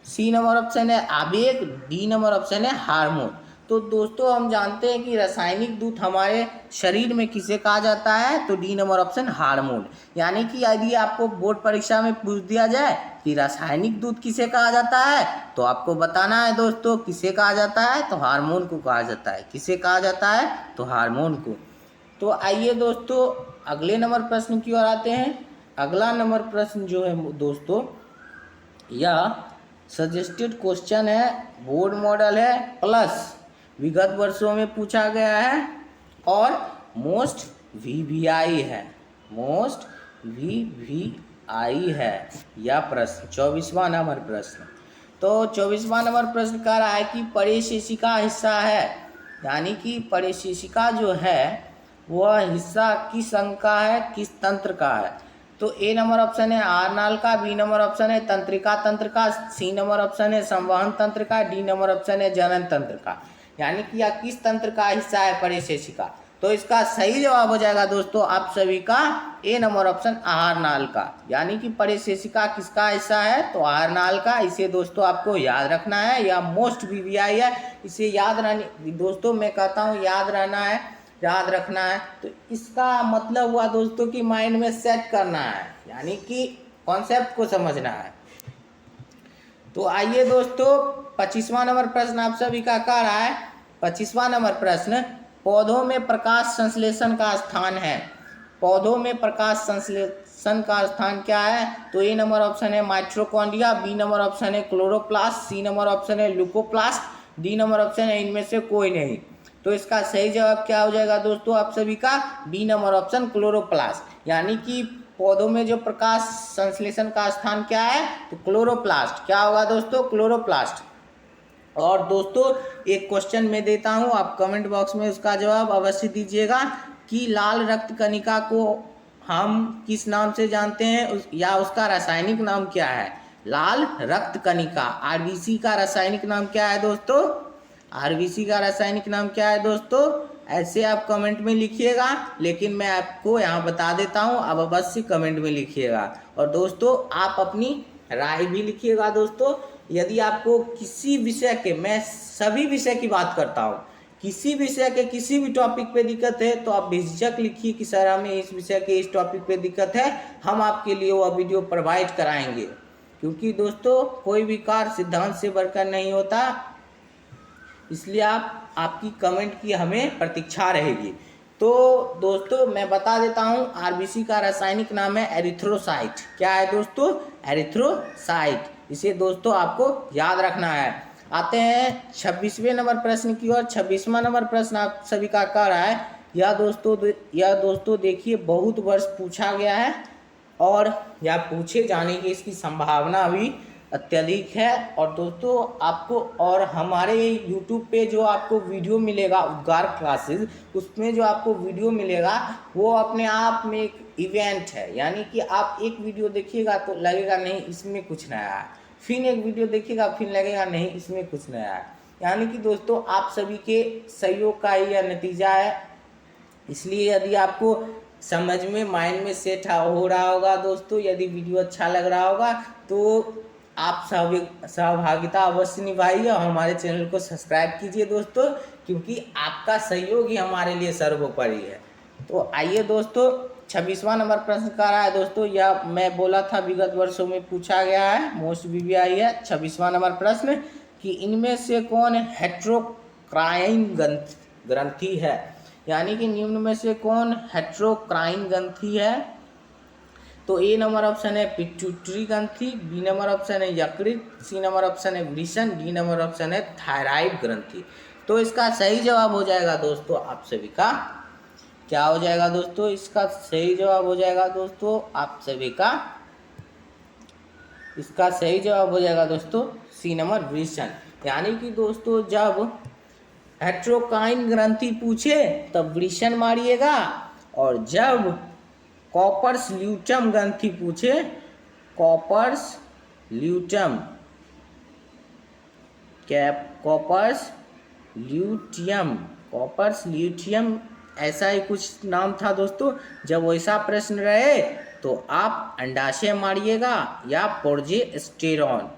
सी नंबर ऑप्शन है आवेग, डी नंबर ऑप्शन है हार्मोन। तो दोस्तों हम जानते हैं कि रासायनिक दूध हमारे शरीर में किसे कहा जाता है? तो डी नंबर ऑप्शन हार्मोन। यानी कि यदि आपको बोर्ड परीक्षा में पूछ दिया जाए कि रासायनिक दूध किसे कहा जाता है, तो आपको बताना है दोस्तों किसे कहा जाता है? तो हार्मोन को कहा जाता है। किसे कहा जाता है? तो हार्मोन को। तो आइए दोस्तों अगले नंबर प्रश्न की ओर आते हैं। अगला नंबर प्रश्न जो है दोस्तों, यह सजेस्टेड क्वेश्चन है, बोर्ड मॉडल है, प्लस विगत वर्षों में पूछा गया है, और मोस्ट वीवीआई है, मोस्ट वीवीआई है यह प्रश्न। 24वां नंबर प्रश्न। तो 24वां नंबर प्रश्न कह रहा है कि परिशेषिका हिस्सा है, यानी कि परिशेषिका जो है वह हिस्सा किस अंग का है, किस तंत्र का है? तो ए नंबर ऑप्शन है आरनाल का, बी नंबर ऑप्शन है तंत्रिका तंत्र का, सी नंबर ऑप्शन है संवहन तंत्र का, डी नंबर ऑप्शन है जनन तंत्र का। यानी कि यह किस तंत्र का हिस्सा है परिशेषिका? तो इसका सही जवाब हो जाएगा दोस्तों आप सभी का ए नंबर ऑप्शन आहार नाल का। यानी कि परिशेषिका किसका हिस्सा है? तो आहार नाल का। इसे दोस्तों आपको याद रखना है, यह मोस्ट वीवीआई है। इसे याद रहने दोस्तों, मैं कहता हूँ याद रहना है, याद रखना है। तो इसका मतलब हुआ दोस्तों कि माइंड में सेट करना है, यानी कि कॉन्सेप्ट को समझना है। तो आइए दोस्तों 25वां नंबर प्रश्न आप सभी का कह रहा है। 25वां नंबर प्रश्न, पौधों में प्रकाश संश्लेषण का स्थान है। पौधों में प्रकाश संश्लेषण का स्थान क्या है? तो ए नंबर ऑप्शन है माइटोकॉन्ड्रिया, बी नंबर ऑप्शन है क्लोरोप्लास्ट, सी नंबर ऑप्शन है ल्यूकोप्लास्ट, डी नंबर ऑप्शन है इनमें से कोई नहीं। तो इसका सही जवाब क्या हो जाएगा दोस्तों आप सभी का? B number option chloroplast. यानी कि पौधों में जो प्रकाश संश्लेषण का स्थान क्या है? तो क्लोरोप्लास्ट। क्या होगा दोस्तों? क्लोरोप्लास्ट। और दोस्तों एक क्वेश्चन मैं देता हूं, आप कमेंट बॉक्स में उसका जवाब अवश्य दीजिएगा कि लाल रक्त कणिका को हम किस नाम से जानते हैं, या उसका रासायनिक नाम क्या है? लाल रक्त कणिका, आरबीसी का रासायनिक नाम क्या है दोस्तों? आरबीसी का रासायनिक नाम क्या है दोस्तों? ऐसे आप कमेंट में लिखिएगा, लेकिन मैं आपको यहाँ बता देता हूँ, आप अवश्य कमेंट में लिखिएगा। और दोस्तों आप अपनी राय भी लिखिएगा दोस्तों। यदि आपको किसी विषय के, मैं सभी विषय की बात करता हूँ, किसी विषय के किसी भी टॉपिक पे दिक्कत है तो आप बेझिझक लिखिए कि सर हमें इस विषय के इस टॉपिक पे दिक्कत है, हम आपके लिए वह वीडियो प्रोवाइड कराएंगे। क्योंकि दोस्तों कोई भी कार्य सिद्धांत से बढ़कर नहीं होता, इसलिए आपकी कमेंट की हमें प्रतीक्षा रहेगी। तो दोस्तों मैं बता देता हूं, आरबीसी का रासायनिक नाम है एरिथ्रोसाइट। क्या है दोस्तों? एरिथ्रोसाइट। इसे दोस्तों आपको याद रखना है। आते हैं 26वें नंबर प्रश्न की ओर। 26वां नंबर प्रश्न आप सभी का कह रहा है, यह दोस्तों देखिए बहुत वर्ष पूछा गया है, और यह पूछे जाने की इसकी संभावना भी अत्यधिक है। और दोस्तों आपको और हमारे यूट्यूब पे जो आपको वीडियो मिलेगा उद्गार क्लासेस, उसमें जो आपको वीडियो मिलेगा वो अपने आप में एक इवेंट है। यानी कि आप एक वीडियो देखिएगा तो लगेगा नहीं इसमें कुछ नया है, फिर एक वीडियो देखिएगा फिर लगेगा नहीं इसमें कुछ नया है। यानी कि दोस्तों आप सभी के सहयोग का ही यह नतीजा है। इसलिए यदि आपको समझ में माइंड में सेट हो रहा होगा दोस्तों, यदि वीडियो अच्छा लग रहा होगा तो आप सहभागिता अवश्य निभाइए और हमारे चैनल को सब्सक्राइब कीजिए दोस्तों, क्योंकि आपका सहयोग ही हमारे लिए सर्वोपरि है। तो आइए दोस्तों 26वां नंबर प्रश्न का रहा है दोस्तों, यह मैं बोला था विगत वर्षों में पूछा गया है, मोस्ट वीवीआई है। 26वां नंबर प्रश्न कि इनमें से कौन हेट्रोक्राइन ग्रंथि है, यानी कि निम्न में से कौन हेट्रोक्राइन ग्रंथि है। तो ए नंबर ऑप्शन है पिट्यूटरी ग्रंथि, बी नंबर ऑप्शन है यकृत, सी नंबर ऑप्शन है वृषण, डी नंबर ऑप्शन है थायराइड ग्रंथि। तो इसका सही जवाब हो जाएगा दोस्तों आप सभी का, क्या हो जाएगा दोस्तों, इसका सही जवाब हो जाएगा दोस्तों आप सभी का, इसका सही जवाब हो जाएगा दोस्तों सी नंबर वृषण। यानी कि दोस्तों जब हेट्रोक्राइन ग्रंथि पूछे तब वृषण मारिएगा, और जब कॉपर्स ल्यूटम ग्रंथि पूछे, corpus luteum, corpus luteum, corpus luteum ऐसा ही कुछ नाम था दोस्तों, जब वैसा प्रश्न रहे तो आप अंडाशय मारिएगा या प्रोजेस्टेरॉन,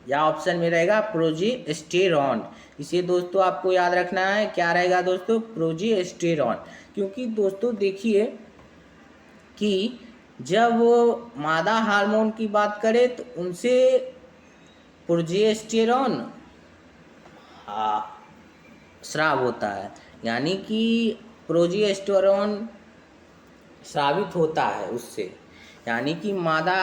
या ऑप्शन में रहेगा प्रोजेस्टेरॉन। इसे दोस्तों आपको याद रखना है, क्या रहेगा दोस्तों, प्रोजेस्टेरॉन। क्योंकि दोस्तों देखिए कि जब मादा हार्मोन की बात करें तो उनसे प्रोजेस्टेरॉन स्राव होता है, यानी कि प्रोजेस्टेरॉन स्रावित होता है उससे, यानी कि मादा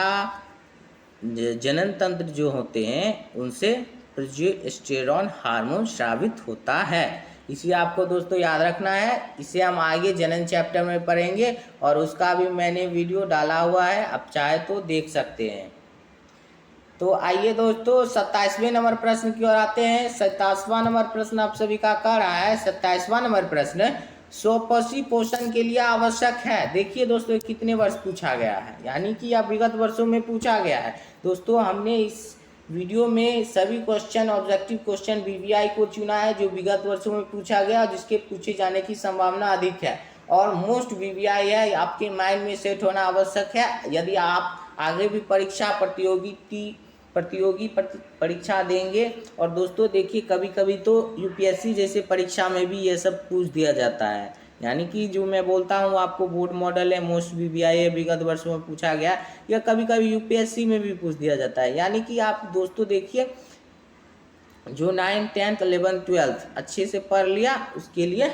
जनन तंत्र जो होते हैं उनसे प्रोजेस्टेरॉन हार्मोन स्रावित होता है। इसे आपको दोस्तों याद रखना है, इसे हम आगे जनन चैप्टर में पढ़ेंगे और उसका भी मैंने वीडियो डाला हुआ है, आप चाहे तो देख सकते हैं। तो आइए दोस्तों 27वें नंबर प्रश्न की ओर आते हैं। 27वां नंबर प्रश्न आप सभी का कह रहा है, 27वां नंबर प्रश्न स्वपसी पोषण के लिए आवश्यक है। देखिए दोस्तों कितने वर्ष पूछा गया है, यानी कि यह विगत वर्षों में पूछा गया है। दोस्तों हमने इस वीडियो में सभी क्वेश्चन ऑब्जेक्टिव क्वेश्चन वीवीआई को चुना है जो विगत वर्षों में पूछा गया, जिसके पूछे जाने की संभावना अधिक है और मोस्ट वीवीआई है, आपके माइंड में सेट होना आवश्यक है। यदि आप आगे भी परीक्षा प्रतियोगी परीक्षा देंगे, और दोस्तों देखिए कभी कभी तो यूपीएससी जैसे परीक्षा में भी ये सब पूछ दिया जाता है, यानी कि जो मैं बोलता हूँ आपको बोर्ड मॉडल है, मोस्ट वीवीआई है, विगत वर्षों में पूछा गया, या कभी कभी यूपीएससी में भी पूछ दिया जाता है। यानी कि आप दोस्तों देखिए जो 9th 10th 11th 12th अच्छे से पढ़ लिया उसके लिए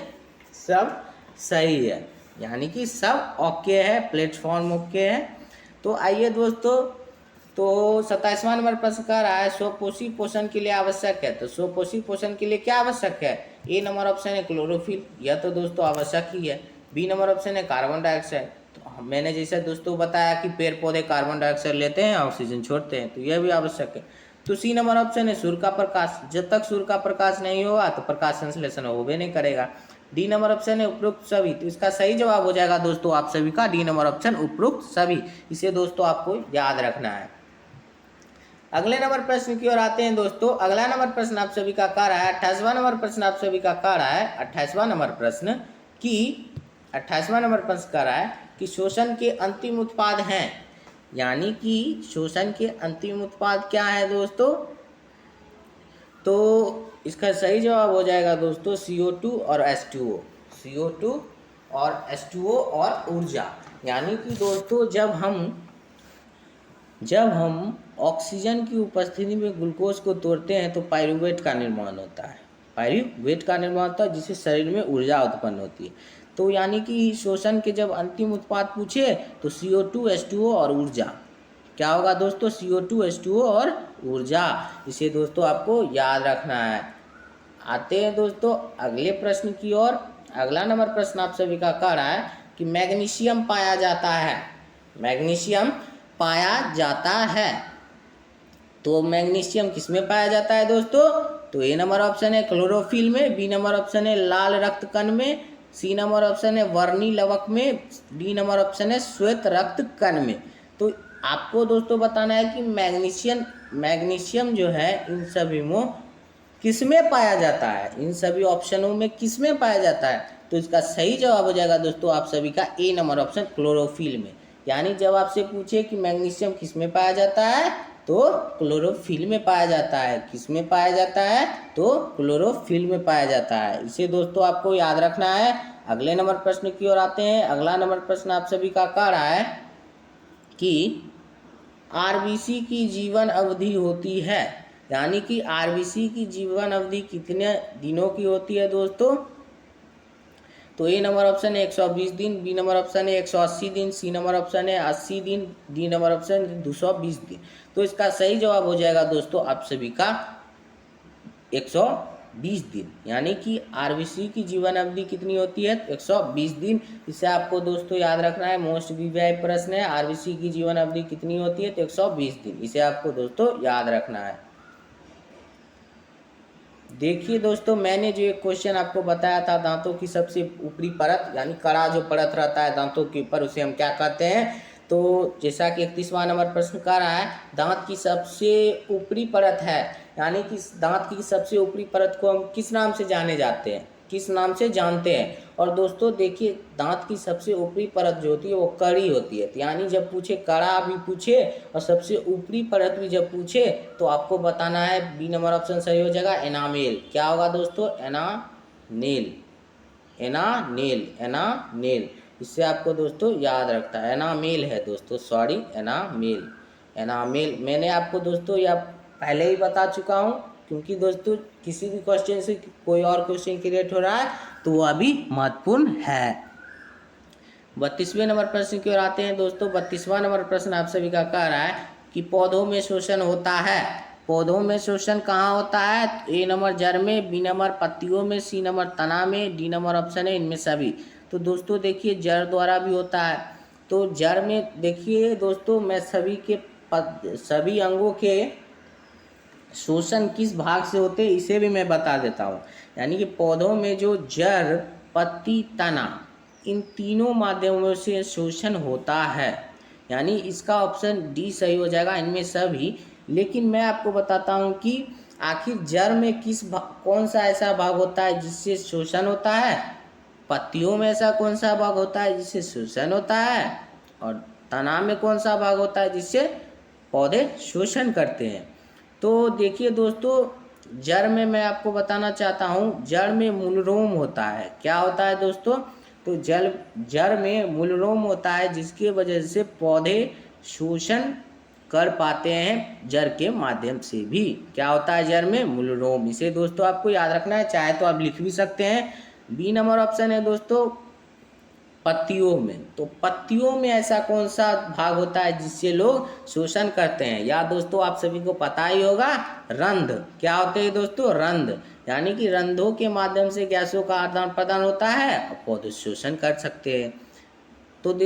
सब सही है, यानी कि सब ओके है, प्लेटफॉर्म ओके है। तो आइए दोस्तों, तो 27वां नंबर प्रश्न कह रहा है स्वपोषी पोषण के लिए आवश्यक है। तो स्वपोषी पोषण के लिए क्या आवश्यक है, ए नंबर ऑप्शन है क्लोरोफिल, यह तो दोस्तों आवश्यक ही है। बी नंबर ऑप्शन है कार्बन डाइऑक्साइड, तो मैंने जैसे दोस्तों बताया कि पेड़ पौधे कार्बन डाइऑक्साइड लेते हैं ऑक्सीजन छोड़ते हैं, तो यह भी आवश्यक है। तो सी नंबर ऑप्शन है सूर्य का प्रकाश, जब तक सूर्य का प्रकाश नहीं होगा तो प्रकाश संश्लेषण होवे नहीं करेगा। डी नंबर ऑप्शन है उपरोक्त सभी, तो इसका सही जवाब हो जाएगा दोस्तों आप सभी का डी नंबर ऑप्शन उपरोक्त सभी। इसे दोस्तों आपको याद रखना है। अगले नंबर प्रश्न की ओर आते हैं दोस्तों। अगला नंबर प्रश्न आप सभी का कह रहा है 28वां नंबर प्रश्न आप सभी का कह रहा है 28वां नंबर प्रश्न कि 28वां नंबर प्रश्न कह रहा है कि शोषण के अंतिम उत्पाद हैं, यानी कि शोषण के अंतिम उत्पाद क्या है दोस्तों, तो इसका सही जवाब हो जाएगा दोस्तों CO2 और H2O, CO2 और H2O और ऊर्जा। यानी कि दोस्तों जब हम ऑक्सीजन की उपस्थिति में ग्लूकोज को तोड़ते हैं तो पायरुवेट का निर्माण होता है, पायरुवेट का निर्माण होता है जिससे शरीर में ऊर्जा उत्पन्न होती है। तो यानी कि शोषण के जब अंतिम उत्पाद पूछे तो CO2 H2O और ऊर्जा, क्या होगा दोस्तों, CO2 H2O और ऊर्जा। इसे दोस्तों आपको याद रखना है। आते हैं दोस्तों अगले प्रश्न की ओर। अगला नंबर प्रश्न आप सभी का कह रहा है कि मैग्नीशियम पाया जाता है, मैग्नीशियम पाया जाता है। तो मैग्नीशियम किस में पाया जाता है दोस्तों? तो ए नंबर ऑप्शन है क्लोरोफिल में, बी नंबर ऑप्शन है लाल रक्त कण में, सी नंबर ऑप्शन है वर्णी लवक में, डी नंबर ऑप्शन है श्वेत रक्त कण में। तो आपको दोस्तों बताना है कि मैग्नीशियम जो है इन सभी में किस में पाया जाता है, इन सभी ऑप्शनों में किस में पाया जाता है। तो इसका सही जवाब हो जाएगा दोस्तों आप सभी का ए नंबर ऑप्शन क्लोरोफिल में। यानी जब आपसे पूछे कि मैग्नीशियम किस में पाया जाता है तो क्लोरोफिल में पाया जाता है। किस में पाया जाता है? तो क्लोरोफिल में पाया जाता है। इसे दोस्तों आपको याद रखना है। अगले नंबर प्रश्न की ओर आते हैं। अगला नंबर प्रश्न आप सभी का कह रहा है कि आरबीसी की जीवन अवधि होती है, यानी कि आरबीसी की जीवन अवधि कितने दिनों की होती है दोस्तों? तो ए नंबर ऑप्शन है 120 दिन, बी नंबर ऑप्शन है 180 दिन, सी नंबर ऑप्शन है 80 दिन, डी नंबर ऑप्शन है 220 दिन। तो इसका सही जवाब हो जाएगा दोस्तों आप सभी का 120 दिन। यानी कि आरबीसी की जीवन अवधि कितनी होती है? 120 दिन। इसे आपको दोस्तों याद रखना है। मोस्ट वीवीआई प्रश्न है, आरबीसी की जीवन अवधि कितनी होती है? तो 120 दिन। इसे आपको दोस्तों याद रखना है। देखिए दोस्तों, मैंने जो एक क्वेश्चन आपको बताया था, दांतों की सबसे ऊपरी परत यानी कड़ा जो परत रहता है दांतों के ऊपर, उसे हम क्या कहते हैं? तो जैसा कि 31वां नंबर प्रश्न कर रहा है, दांत की सबसे ऊपरी परत है, यानी कि दांत की सबसे ऊपरी परत को हम किस नाम से जाने जाते हैं, किस नाम से जानते हैं? और दोस्तों देखिए, दांत की सबसे ऊपरी परत जो होती है वो कड़ी होती है। यानी जब पूछे, कड़ा भी पूछे और सबसे ऊपरी परत भी जब पूछे, तो आपको बताना है बी नंबर ऑप्शन सही हो जाएगा, एनामेल। क्या होगा दोस्तों? एनानेल, एनानेल, एनानेल। इससे आपको दोस्तों याद रखता है, एनामेल है दोस्तों, सॉरी, एनामेल, एनामेल। मैंने आपको दोस्तों यह पहले ही बता चुका हूँ, क्योंकि दोस्तों किसी भी क्वेश्चन से कोई और क्वेश्चन क्रिएट हो रहा है तो वो अभी महत्वपूर्ण है। 32वें नंबर प्रश्न की ओर आते हैं दोस्तों। 32वां नंबर प्रश्न आप सभी का कह रहा है कि पौधों में शोषण होता है। पौधों में शोषण कहाँ होता है? ए नंबर जड़ में, बी नंबर पत्तियों में, सी नंबर तना में, डी नंबर ऑप्शन है इनमें सभी। तो दोस्तों देखिए, जड़ द्वारा भी होता है। तो जड़ में देखिए दोस्तों, मैं सभी अंगों के शोषण किस भाग से होते हैं इसे भी मैं बता देता हूँ। यानी कि पौधों में जो जड़, पत्ती, तना, इन तीनों माध्यमों से शोषण होता है। यानी इसका ऑप्शन डी सही हो जाएगा, इनमें सभी। लेकिन मैं आपको बताता हूँ कि आखिर जड़ में कौन सा ऐसा भाग होता है जिससे शोषण होता है, पत्तियों में ऐसा कौन सा भाग होता है जिससे शोषण होता है, और तना में कौन सा भाग होता है जिससे पौधे शोषण करते हैं। तो देखिए दोस्तों, जड़ में मैं आपको बताना चाहता हूँ, जड़ में मूलरोम होता है। क्या होता है दोस्तों? तो जड़ में मूलरोम होता है, जिसकी वजह से पौधे शोषण कर पाते हैं जड़ के माध्यम से भी। क्या होता है जड़ में? मूलरोम। इसे दोस्तों आपको याद रखना है, चाहे तो आप लिख भी सकते हैं। बी नंबर ऑप्शन है दोस्तों पत्तियों में। तो पत्तियों में ऐसा कौन सा भाग होता है जिससे लोग शोषण करते हैं? या दोस्तों आप सभी को पता ही होगा, रंध्र। क्या होते हैं दोस्तों? रंध्र। यानी कि रंध्रों के माध्यम से गैसों का आदान प्रदान होता है और पौधे शोषण कर सकते हैं। तो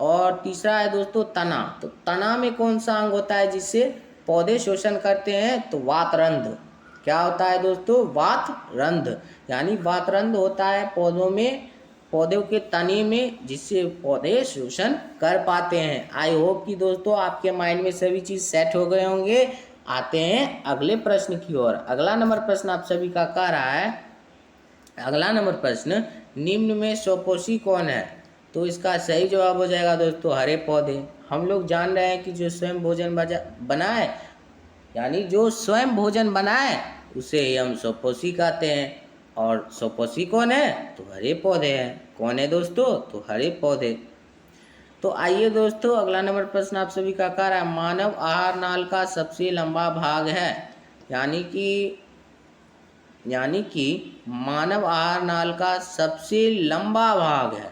और तीसरा है दोस्तों तना। तो तना में कौन सा अंग होता है जिससे पौधे शोषण करते हैं? तो वातरंध्र। क्या होता है दोस्तों? वातरंध्र। यानी वातरंध्र होता है पौधों में, पौधों के तने में, जिससे पौधे शोषण कर पाते हैं। आई होप कि दोस्तों आपके माइंड में सभी चीज़ सेट हो गए होंगे। आते हैं अगले प्रश्न की ओर। अगला नंबर प्रश्न आप सभी का कह रहा है, अगला नंबर प्रश्न, निम्न में स्वपोषी कौन है? तो इसका सही जवाब हो जाएगा दोस्तों हरे पौधे। हम लोग जान रहे हैं कि जो स्वयं भोजन बनाए, यानी जो स्वयं भोजन बनाए उसे ही हम स्वपोषी कहते हैं। और स्वपोषी कौन है? तो हरे पौधे हैं। कौन है दोस्तों? तो हरे पौधे। तो आइए दोस्तों, अगला नंबर प्रश्न आप सभी का कह रहा है, मानव आहार नाल का सबसे लंबा भाग है। यानी कि मानव आहार नाल का सबसे लंबा भाग है।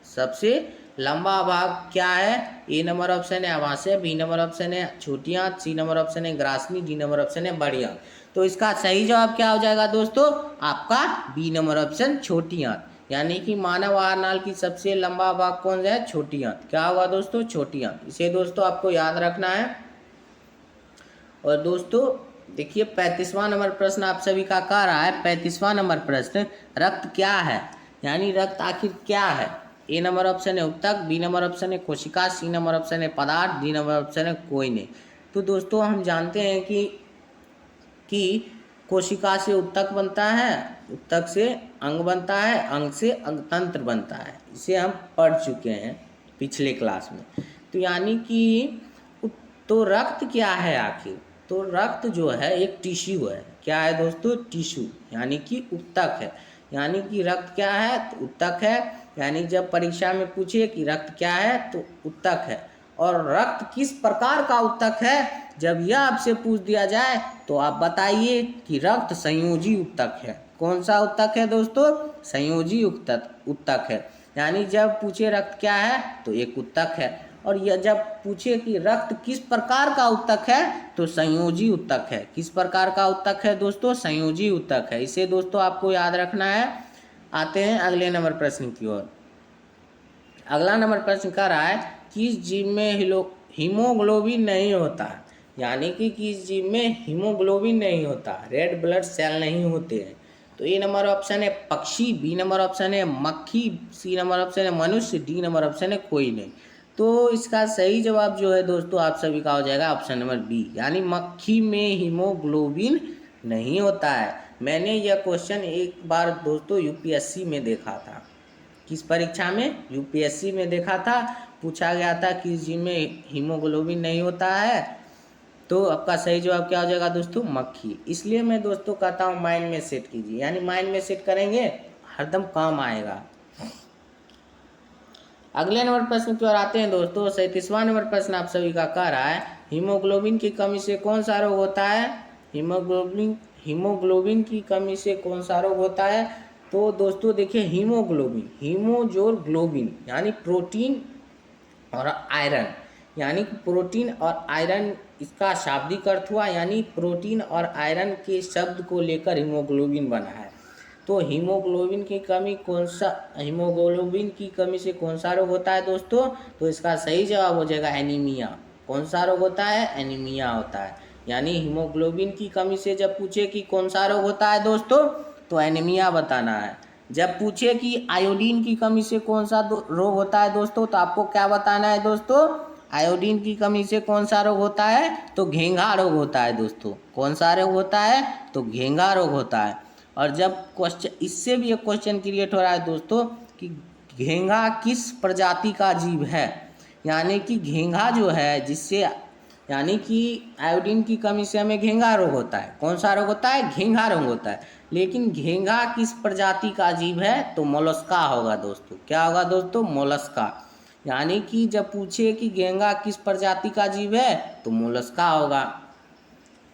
सबसे लंबा भाग क्या है? ए नंबर ऑप्शन है आवासीय, बी नंबर ऑप्शन है छोटी आंत, सी नंबर ऑप्शन है ग्रासनी, डी नंबर ऑप्शन है बड़ी आंत। तो इसका सही जवाब क्या हो जाएगा दोस्तों? आपका बी नंबर ऑप्शन छोटी आंत। यानी कि मानव आहार नाल की सबसे लंबा भाग कौन सा है? छोटी आंत। क्या होगा दोस्तों? छोटी आंत। इसे दोस्तों आपको याद रखना है। और दोस्तों देखिए 35वां नंबर प्रश्न आप सभी का कह रहा है। 35वां नंबर प्रश्न, रक्त क्या है, यानी रक्त आखिर क्या है। ए नंबर ऑप्शन है उत्तक, बी नंबर ऑप्शन है कोशिका, सी नंबर ऑप्शन है पदार्थ, डी नंबर ऑप्शन है कोई नहीं। तो दोस्तों हम जानते हैं कि कोशिका से उत्तक बनता है, उत्तक से अंग बनता है, अंग से अंगतंत्र बनता है। इसे हम पढ़ चुके हैं पिछले क्लास में। तो यानी कि तो रक्त क्या है आखिर, तो रक्त जो है एक टिश्यू है। क्या है दोस्तों, टिश्यू, यानी कि उत्तक है। यानी कि रक्त क्या है, तो उत्तक है। यानी जब परीक्षा में पूछे कि रक्त क्या है तो उत्तक है। और रक्त किस प्रकार का उत्तक है, जब यह आपसे पूछ दिया जाए तो आप बताइए कि रक्त संयोजी उत्तक है। कौन सा उत्तक है दोस्तों, संयोजी उत्तक है। यानी जब पूछे रक्त क्या है तो एक उत्तक है, और यह जब पूछे कि रक्त किस प्रकार का उत्तक है तो संयोजी उत्तक है। किस प्रकार का उत्तक है दोस्तों, संयोजी उत्तक है। इसे दोस्तों आपको याद रखना है। आते हैं अगले नंबर प्रश्न की ओर। अगला नंबर प्रश्न कह रहा है किस जीव में हीमोग्लोबिन नहीं होता, यानी कि किस जीव में हीमोग्लोबिन नहीं होता, रेड ब्लड सेल नहीं होते हैं। तो ए नंबर ऑप्शन है पक्षी, बी नंबर ऑप्शन है मक्खी, सी नंबर ऑप्शन है मनुष्य, डी नंबर ऑप्शन है कोई नहीं। तो इसका सही जवाब जो है दोस्तों आप सभी का हो जाएगा ऑप्शन नंबर बी, यानी मक्खी में हीमोग्लोबिन नहीं होता है। मैंने यह क्वेश्चन एक बार दोस्तों यूपीएससी में देखा था। किस परीक्षा में, यूपीएससी में देखा था। पूछा गया था कि जिनमें हीमोग्लोबिन नहीं होता है। तो आपका सही जवाब क्या हो जाएगा दोस्तों, मक्खी। इसलिए मैं दोस्तों कहता हूँ माइंड में सेट कीजिए, यानी माइंड में सेट करेंगे हरदम काम आएगा। अगले नंबर प्रश्न की ओर आते हैं दोस्तों। 37वां नंबर प्रश्न आप सभी का कह रहा है हीमोग्लोबिन की कमी से कौन सा रोग होता है। हीमोग्लोबिन की कमी से कौन सा रोग होता है। तो दोस्तों देखिए हीमोग्लोबिन, हीमोजोर ग्लोबिन यानी प्रोटीन और आयरन, यानी प्रोटीन और आयरन, इसका शाब्दिक अर्थ हुआ, यानी प्रोटीन और आयरन के शब्द को लेकर हीमोग्लोबिन बना है। तो हीमोग्लोबिन की कमी से कौन सा रोग होता है दोस्तों, तो इसका सही जवाब हो जाएगा एनीमिया। कौन सा रोग होता है, एनीमिया होता है। यानी हीमोग्लोबिन की कमी से जब पूछे कि कौन सा रोग होता है दोस्तों, तो एनीमिया बताना है। जब पूछे कि आयोडीन की कमी से कौन सा रोग होता है दोस्तों, तो आपको क्या बताना है दोस्तों, आयोडीन की कमी से कौन सा रोग होता है, तो घेंघा रोग होता है दोस्तों। कौन सा रोग होता है, तो घेंघा रोग होता है। और जब क्वेश्चन, इससे भी एक क्वेश्चन क्रिएट हो रहा है दोस्तों कि घेंघा किस प्रजाति का जीव है, यानी कि घेंघा जो है जिससे, यानी कि आयोडीन की कमी से हमें घेंघा रोग होता है। कौन सा रोग होता है, घेंघा रोग होता है। लेकिन घेंघा किस प्रजाति का जीव है, तो मोलस्का होगा दोस्तों। क्या होगा दोस्तों, मोलस्का। यानी कि जब पूछे कि घेंघा किस प्रजाति का जीव है, तो मोलस्का होगा।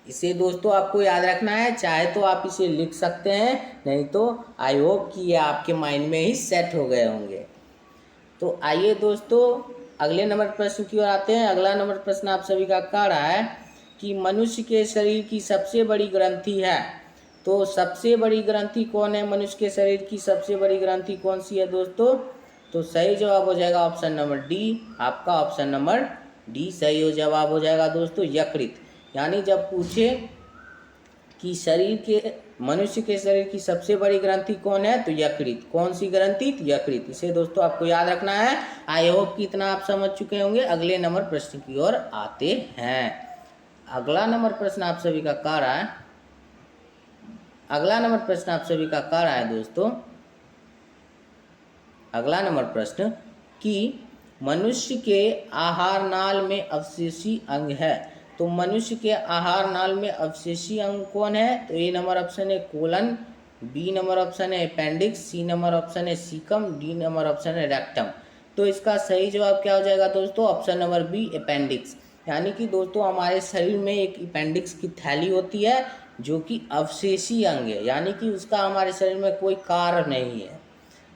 इसे दोस्तों आपको याद रखना है, चाहे तो आप इसे लिख सकते हैं, नहीं तो आई होप कि ये आपके माइंड में ही सेट हो गए होंगे। तो आइए दोस्तों अगले नंबर प्रश्न की ओर आते हैं। अगला नंबर प्रश्न आप सभी का कह रहा है कि मनुष्य के शरीर की सबसे बड़ी ग्रंथि है। तो सबसे बड़ी ग्रंथि कौन है, मनुष्य के शरीर की सबसे बड़ी ग्रंथि कौन सी है दोस्तों, तो सही जवाब हो जाएगा ऑप्शन नंबर डी। आपका ऑप्शन नंबर डी सही हो जवाब हो जाएगा दोस्तों, यकृत। यानी जब पूछे कि मनुष्य के शरीर की सबसे बड़ी ग्रंथि कौन है, तो यकृत। कौन सी ग्रंथि, तो यकृत। इसे दोस्तों आपको याद रखना है। आई होप कि इतना आप समझ चुके होंगे। अगले नंबर प्रश्न की ओर आते हैं। अगला नंबर प्रश्न आप सभी का कह रहा है, अगला नंबर प्रश्न आप सभी का कह रहा है दोस्तों, अगला नंबर प्रश्न कि मनुष्य के आहार नाल में अवशेषी अंग है। तो मनुष्य के आहार नाल में अवशेषी अंग कौन है, तो ए नंबर ऑप्शन है कोलन, बी नंबर ऑप्शन है अपेंडिक्स, सी नंबर ऑप्शन है सीकम, डी नंबर ऑप्शन है रेक्टम। तो इसका सही जवाब क्या हो जाएगा दोस्तों, ऑप्शन नंबर बी अपेंडिक्स। यानी कि दोस्तों हमारे शरीर में एक अपेंडिक्स की थैली होती है जो कि अवशेषी अंग है, यानी कि उसका हमारे शरीर में कोई कार्य नहीं है।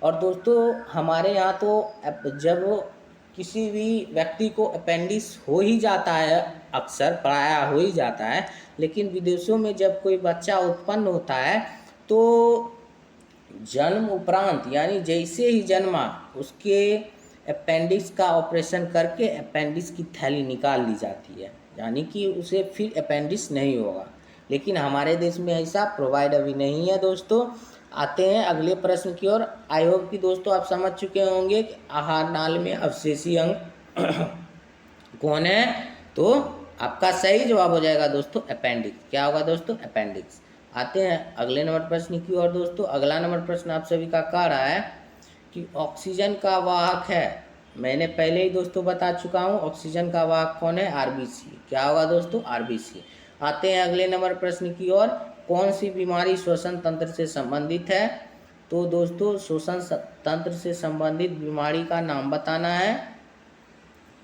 और दोस्तों हमारे यहाँ तो जब किसी भी व्यक्ति को अपेंडिक्स हो ही जाता है, अक्सर प्रायः हो ही जाता है, लेकिन विदेशों में जब कोई बच्चा उत्पन्न होता है तो जन्म उपरांत, यानी जैसे ही जन्मा, उसके अपेंडिक्स का ऑपरेशन करके अपेंडिक्स की थैली निकाल ली जाती है। यानी कि उसे फिर अपेंडिक्स नहीं होगा। लेकिन हमारे देश में ऐसा प्रोवाइड अभी नहीं है दोस्तों। आते हैं अगले प्रश्न की ओर। आई होप कि दोस्तों आप समझ चुके होंगे कि आहार नाल में अवशेषी अंग कौन है। तो आपका सही जवाब हो जाएगा दोस्तों अपेंडिक्स। क्या होगा दोस्तों? अपेंडिक्स। आते हैं अगले नंबर प्रश्न की ओर दोस्तों। अगला नंबर प्रश्न आप सभी का कह रहा है कि ऑक्सीजन का वाहक है। मैंने पहले ही दोस्तों बता चुका हूँ ऑक्सीजन का वाहक कौन है? आरबीसी। क्या होगा दोस्तों? आरबीसी। आते हैं अगले नंबर प्रश्न की ओर। कौन सी बीमारी श्वसन तंत्र से संबंधित है? तो दोस्तों श्वसन तंत्र से संबंधित बीमारी का नाम बताना है।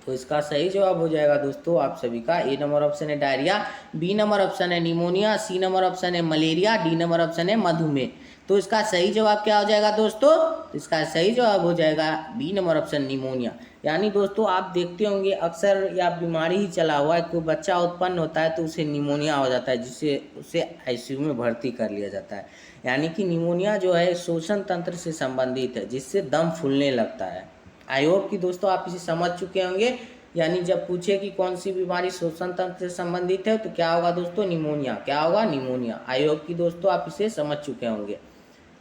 तो इसका सही जवाब हो जाएगा दोस्तों आप सभी का ए नंबर ऑप्शन है डायरिया, बी नंबर ऑप्शन है निमोनिया, सी नंबर ऑप्शन है मलेरिया, डी नंबर ऑप्शन है मधुमेह। तो इसका सही जवाब क्या हो जाएगा दोस्तों? तो इसका सही जवाब हो जाएगा बी नंबर ऑप्शन निमोनिया। यानी दोस्तों आप देखते होंगे अक्सर या बीमारी ही चला हुआ है, कोई बच्चा उत्पन्न होता है तो उसे निमोनिया हो जाता है, जिससे उसे आईसीयू में भर्ती कर लिया जाता है। यानी कि निमोनिया जो है श्वसन तंत्र से संबंधित है, जिससे दम फूलने लगता है। आई होप कि दोस्तों आप इसे समझ चुके होंगे। यानी जब पूछे कि कौन सी बीमारी श्वसन तंत्र से संबंधित है तो क्या होगा दोस्तों? निमोनिया। क्या होगा? निमोनिया। आई होप कि दोस्तों आप इसे समझ चुके होंगे।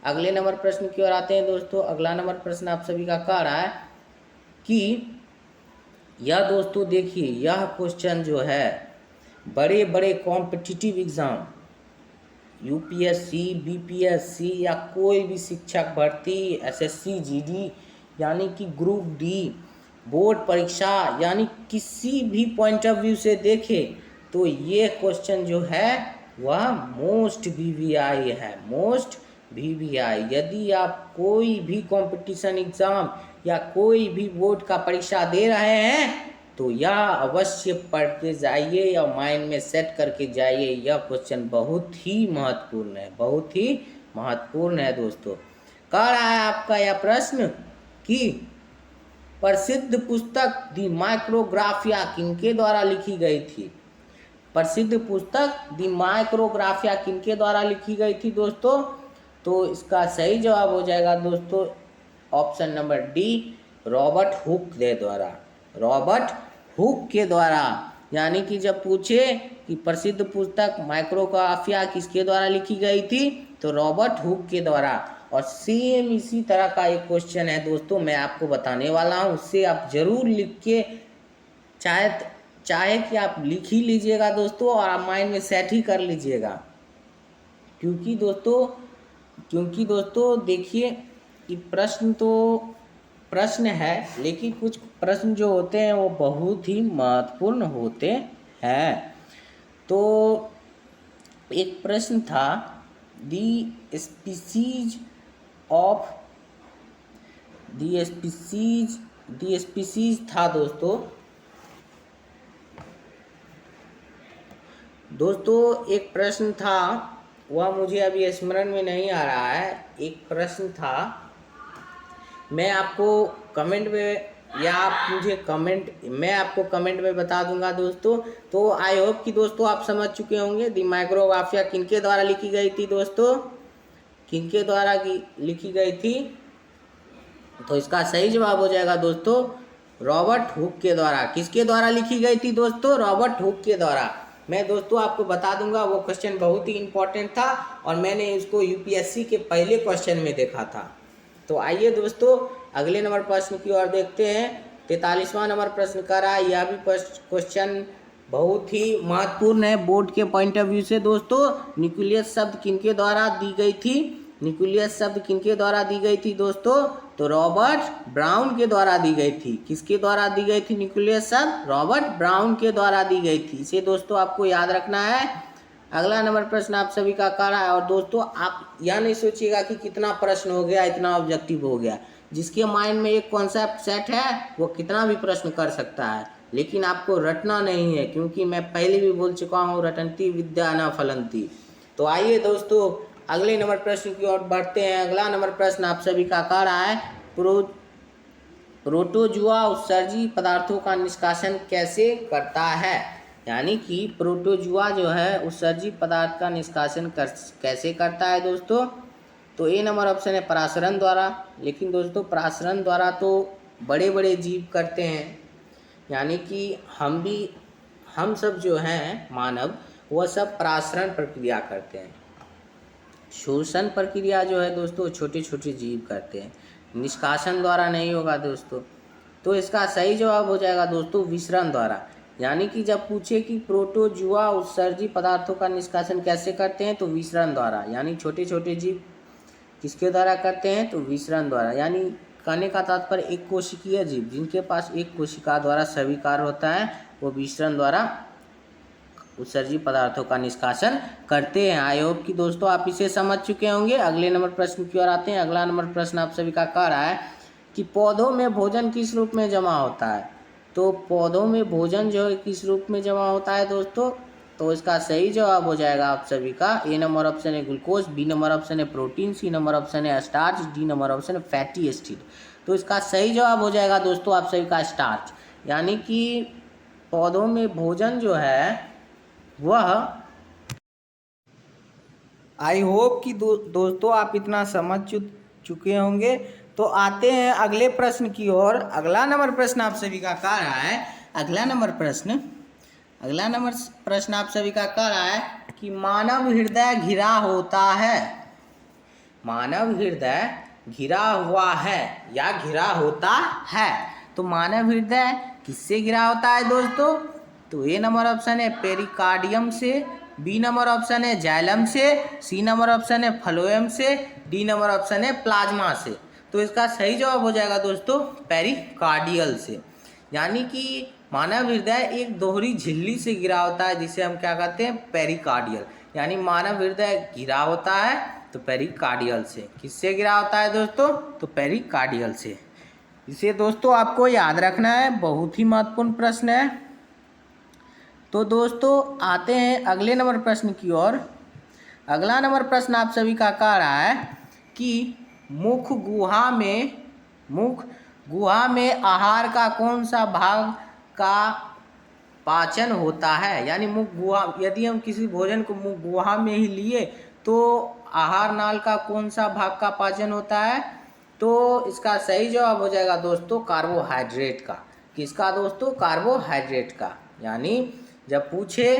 अगले नंबर प्रश्न की ओर आते हैं दोस्तों। अगला नंबर प्रश्न आप सभी का कह रहा है कि यह दोस्तों देखिए, यह क्वेश्चन जो है बड़े बड़े कॉम्पिटिटिव एग्जाम यूपीएससी, बीपीएससी या कोई भी शिक्षक भर्ती, एसएससी, जीडी यानी कि ग्रुप डी, बोर्ड परीक्षा, यानी किसी भी पॉइंट ऑफ व्यू से देखें तो ये क्वेश्चन जो है वह मोस्ट वीवीआई है, मोस्ट वीवीआई। यदि आप कोई भी कंपटीशन एग्जाम या कोई भी बोर्ड का परीक्षा दे रहे हैं तो यह अवश्य पढ़ के जाइए या माइंड में सेट करके जाइए। यह क्वेश्चन बहुत ही महत्वपूर्ण है, बहुत ही महत्वपूर्ण है दोस्तों। कह रहा है आपका यह प्रश्न कि प्रसिद्ध पुस्तक दी माइक्रोग्राफिया किनके द्वारा लिखी गई थी? प्रसिद्ध पुस्तक दी माइक्रोग्राफिया किनके द्वारा लिखी गई थी दोस्तों? तो इसका सही जवाब हो जाएगा दोस्तों option number D, Robert Hooke के द्वारा। रॉबर्ट हुक के द्वारा। यानी कि जब पूछे कि प्रसिद्ध पुस्तक माइक्रोग्राफिया किसके द्वारा लिखी गई थी तो रॉबर्ट हुक के द्वारा। और सेम इसी तरह का एक क्वेश्चन है दोस्तों मैं आपको बताने वाला हूँ, उससे आप जरूर लिख के चाहे कि आप लिख ही लीजिएगा दोस्तों और आप माइंड में सेट ही कर लीजिएगा। क्योंकि दोस्तों देखिए कि प्रश्न तो प्रश्न है, लेकिन कुछ प्रश्न जो होते हैं वो बहुत ही महत्वपूर्ण होते हैं। तो एक प्रश्न था दी स्पीसीज था दोस्तों एक प्रश्न था, वह मुझे अभी स्मरण में नहीं आ रहा है। एक प्रश्न था, मैं आपको कमेंट में या आप मुझे मैं आपको कमेंट में बता दूंगा दोस्तों। तो आई होप कि दोस्तों आप समझ चुके होंगे दी माइक्रोग्राफिया किनके द्वारा लिखी गई थी दोस्तों? किनके द्वारा लिखी गई थी? तो इसका सही जवाब हो जाएगा दोस्तों रॉबर्ट हुक के द्वारा। किसके द्वारा लिखी गई थी दोस्तों? रॉबर्ट हुक के द्वारा। मैं दोस्तों आपको बता दूंगा वो क्वेश्चन बहुत ही इंपॉर्टेंट था और मैंने इसको यूपीएससी के पहले क्वेश्चन में देखा था। तो आइए दोस्तों अगले नंबर प्रश्न की ओर देखते हैं। 43वां नंबर प्रश्न कर रहा है, यह भी क्वेश्चन बहुत ही महत्वपूर्ण है बोर्ड के पॉइंट ऑफ व्यू से दोस्तों। न्यूक्लियस शब्द किनके द्वारा दी गई थी? न्यूक्लियस शब्द किनके द्वारा दी गई थी दोस्तों? तो रॉबर्ट ब्राउन के द्वारा दी गई थी। किसके द्वारा दी गई थी न्यूक्लियस शब्द? रॉबर्ट ब्राउन के द्वारा दी गई थी। इसे दोस्तों आपको याद रखना है। अगला नंबर प्रश्न आप सभी का कर रहा है। और दोस्तों आप यह नहीं सोचिएगा कि कितना प्रश्न हो गया, इतना ऑब्जेक्टिव हो गया। जिसके माइंड में एक कॉन्सेप्ट सेट है वो कितना भी प्रश्न कर सकता है, लेकिन आपको रटना नहीं है, क्योंकि मैं पहले भी बोल चुका हूँ रटंती विद्या न फलंती। तो आइए दोस्तों अगले नंबर प्रश्न की ओर बढ़ते हैं। अगला नंबर प्रश्न आप सभी का कह रहा है, प्रोटोजुआ उत्सर्जी पदार्थों का निष्कासन कैसे करता है? यानी कि प्रोटोजुआ जो है उत्सर्जी पदार्थ का निष्कासन कैसे करता है दोस्तों? तो ए नंबर ऑप्शन है परासरण द्वारा। लेकिन दोस्तों परासरण द्वारा तो बड़े बड़े जीव करते हैं, यानी कि हम सब जो हैं मानव, वह सब परासरण प्रक्रिया करते हैं। शोषण प्रक्रिया जो है दोस्तों छोटे छोटे जीव करते हैं, निष्कासन द्वारा नहीं होगा दोस्तों। तो इसका सही जवाब हो जाएगा दोस्तों विसरण द्वारा। यानी कि जब पूछे कि प्रोटोजुआ उत्सर्जी पदार्थों का निष्कासन कैसे करते हैं, तो विसरण द्वारा। यानी छोटे छोटे जीव किसके द्वारा करते हैं, तो विसरण द्वारा। यानी कहने का तात्पर्य एक कोशिकीय जीव जिनके पास एक कोशिका द्वारा सभी कार्य होता है, वो विसरण द्वारा उत्सर्जी पदार्थों का निष्कासन करते हैं। आई होप कि दोस्तों आप इसे समझ चुके होंगे। अगले नंबर प्रश्न की ओर आते हैं। अगला नंबर प्रश्न आप सभी का कह रहा है कि पौधों में भोजन किस रूप में जमा होता है। तो पौधों में भोजन जो है किस रूप में जमा होता है दोस्तों, तो इसका सही जवाब हो जाएगा आप सभी का ए नंबर ऑप्शन है ग्लूकोज, बी नंबर ऑप्शन है प्रोटीन, सी नंबर ऑप्शन है स्टार्च, डी नंबर ऑप्शन है फैटी एसिड। तो इसका सही जवाब हो जाएगा दोस्तों आप सभी का स्टार्च। यानी कि पौधों में भोजन जो है वह, आई होप कि दोस्तों आप इतना समझ चुके होंगे। तो आते हैं अगले प्रश्न की ओर। अगला नंबर प्रश्न आप सभी का कह रहा है, अगला नंबर प्रश्न आप सभी का कह रहा है कि मानव हृदय घिरा होता है, मानव हृदय घिरा हुआ है या घिरा होता है। तो मानव हृदय किससे घिरा होता है दोस्तों, तो ए नंबर ऑप्शन है पेरिकार्डियम से, बी नंबर ऑप्शन है जाइलम से, सी नंबर ऑप्शन है फ्लोएम से, डी नंबर ऑप्शन है प्लाज्मा से। तो इसका सही जवाब हो जाएगा दोस्तों पेरिकार्डियल से। यानी कि मानव हृदय एक दोहरी झिल्ली से घिरा होता है, जिसे हम क्या कहते हैं पेरिकार्डियल। यानी मानव हृदय घिरा होता है तो पेरिकार्डियल से। किससे घिरा होता है दोस्तों, तो पेरिकार्डियल से। इसे दोस्तों आपको याद रखना है, बहुत ही महत्वपूर्ण प्रश्न है। तो दोस्तों आते हैं अगले नंबर प्रश्न की ओर। अगला नंबर प्रश्न आप सभी का कह रहा है कि मुख गुहा में आहार का कौन सा भाग का पाचन होता है। यानी मुख गुहा, यदि हम किसी भोजन को मुख गुहा में ही लिए तो आहार नाल का कौन सा भाग का पाचन होता है, तो इसका सही जवाब हो जाएगा दोस्तों कार्बोहाइड्रेट का। किसका दोस्तों, कार्बोहाइड्रेट का। यानी जब पूछे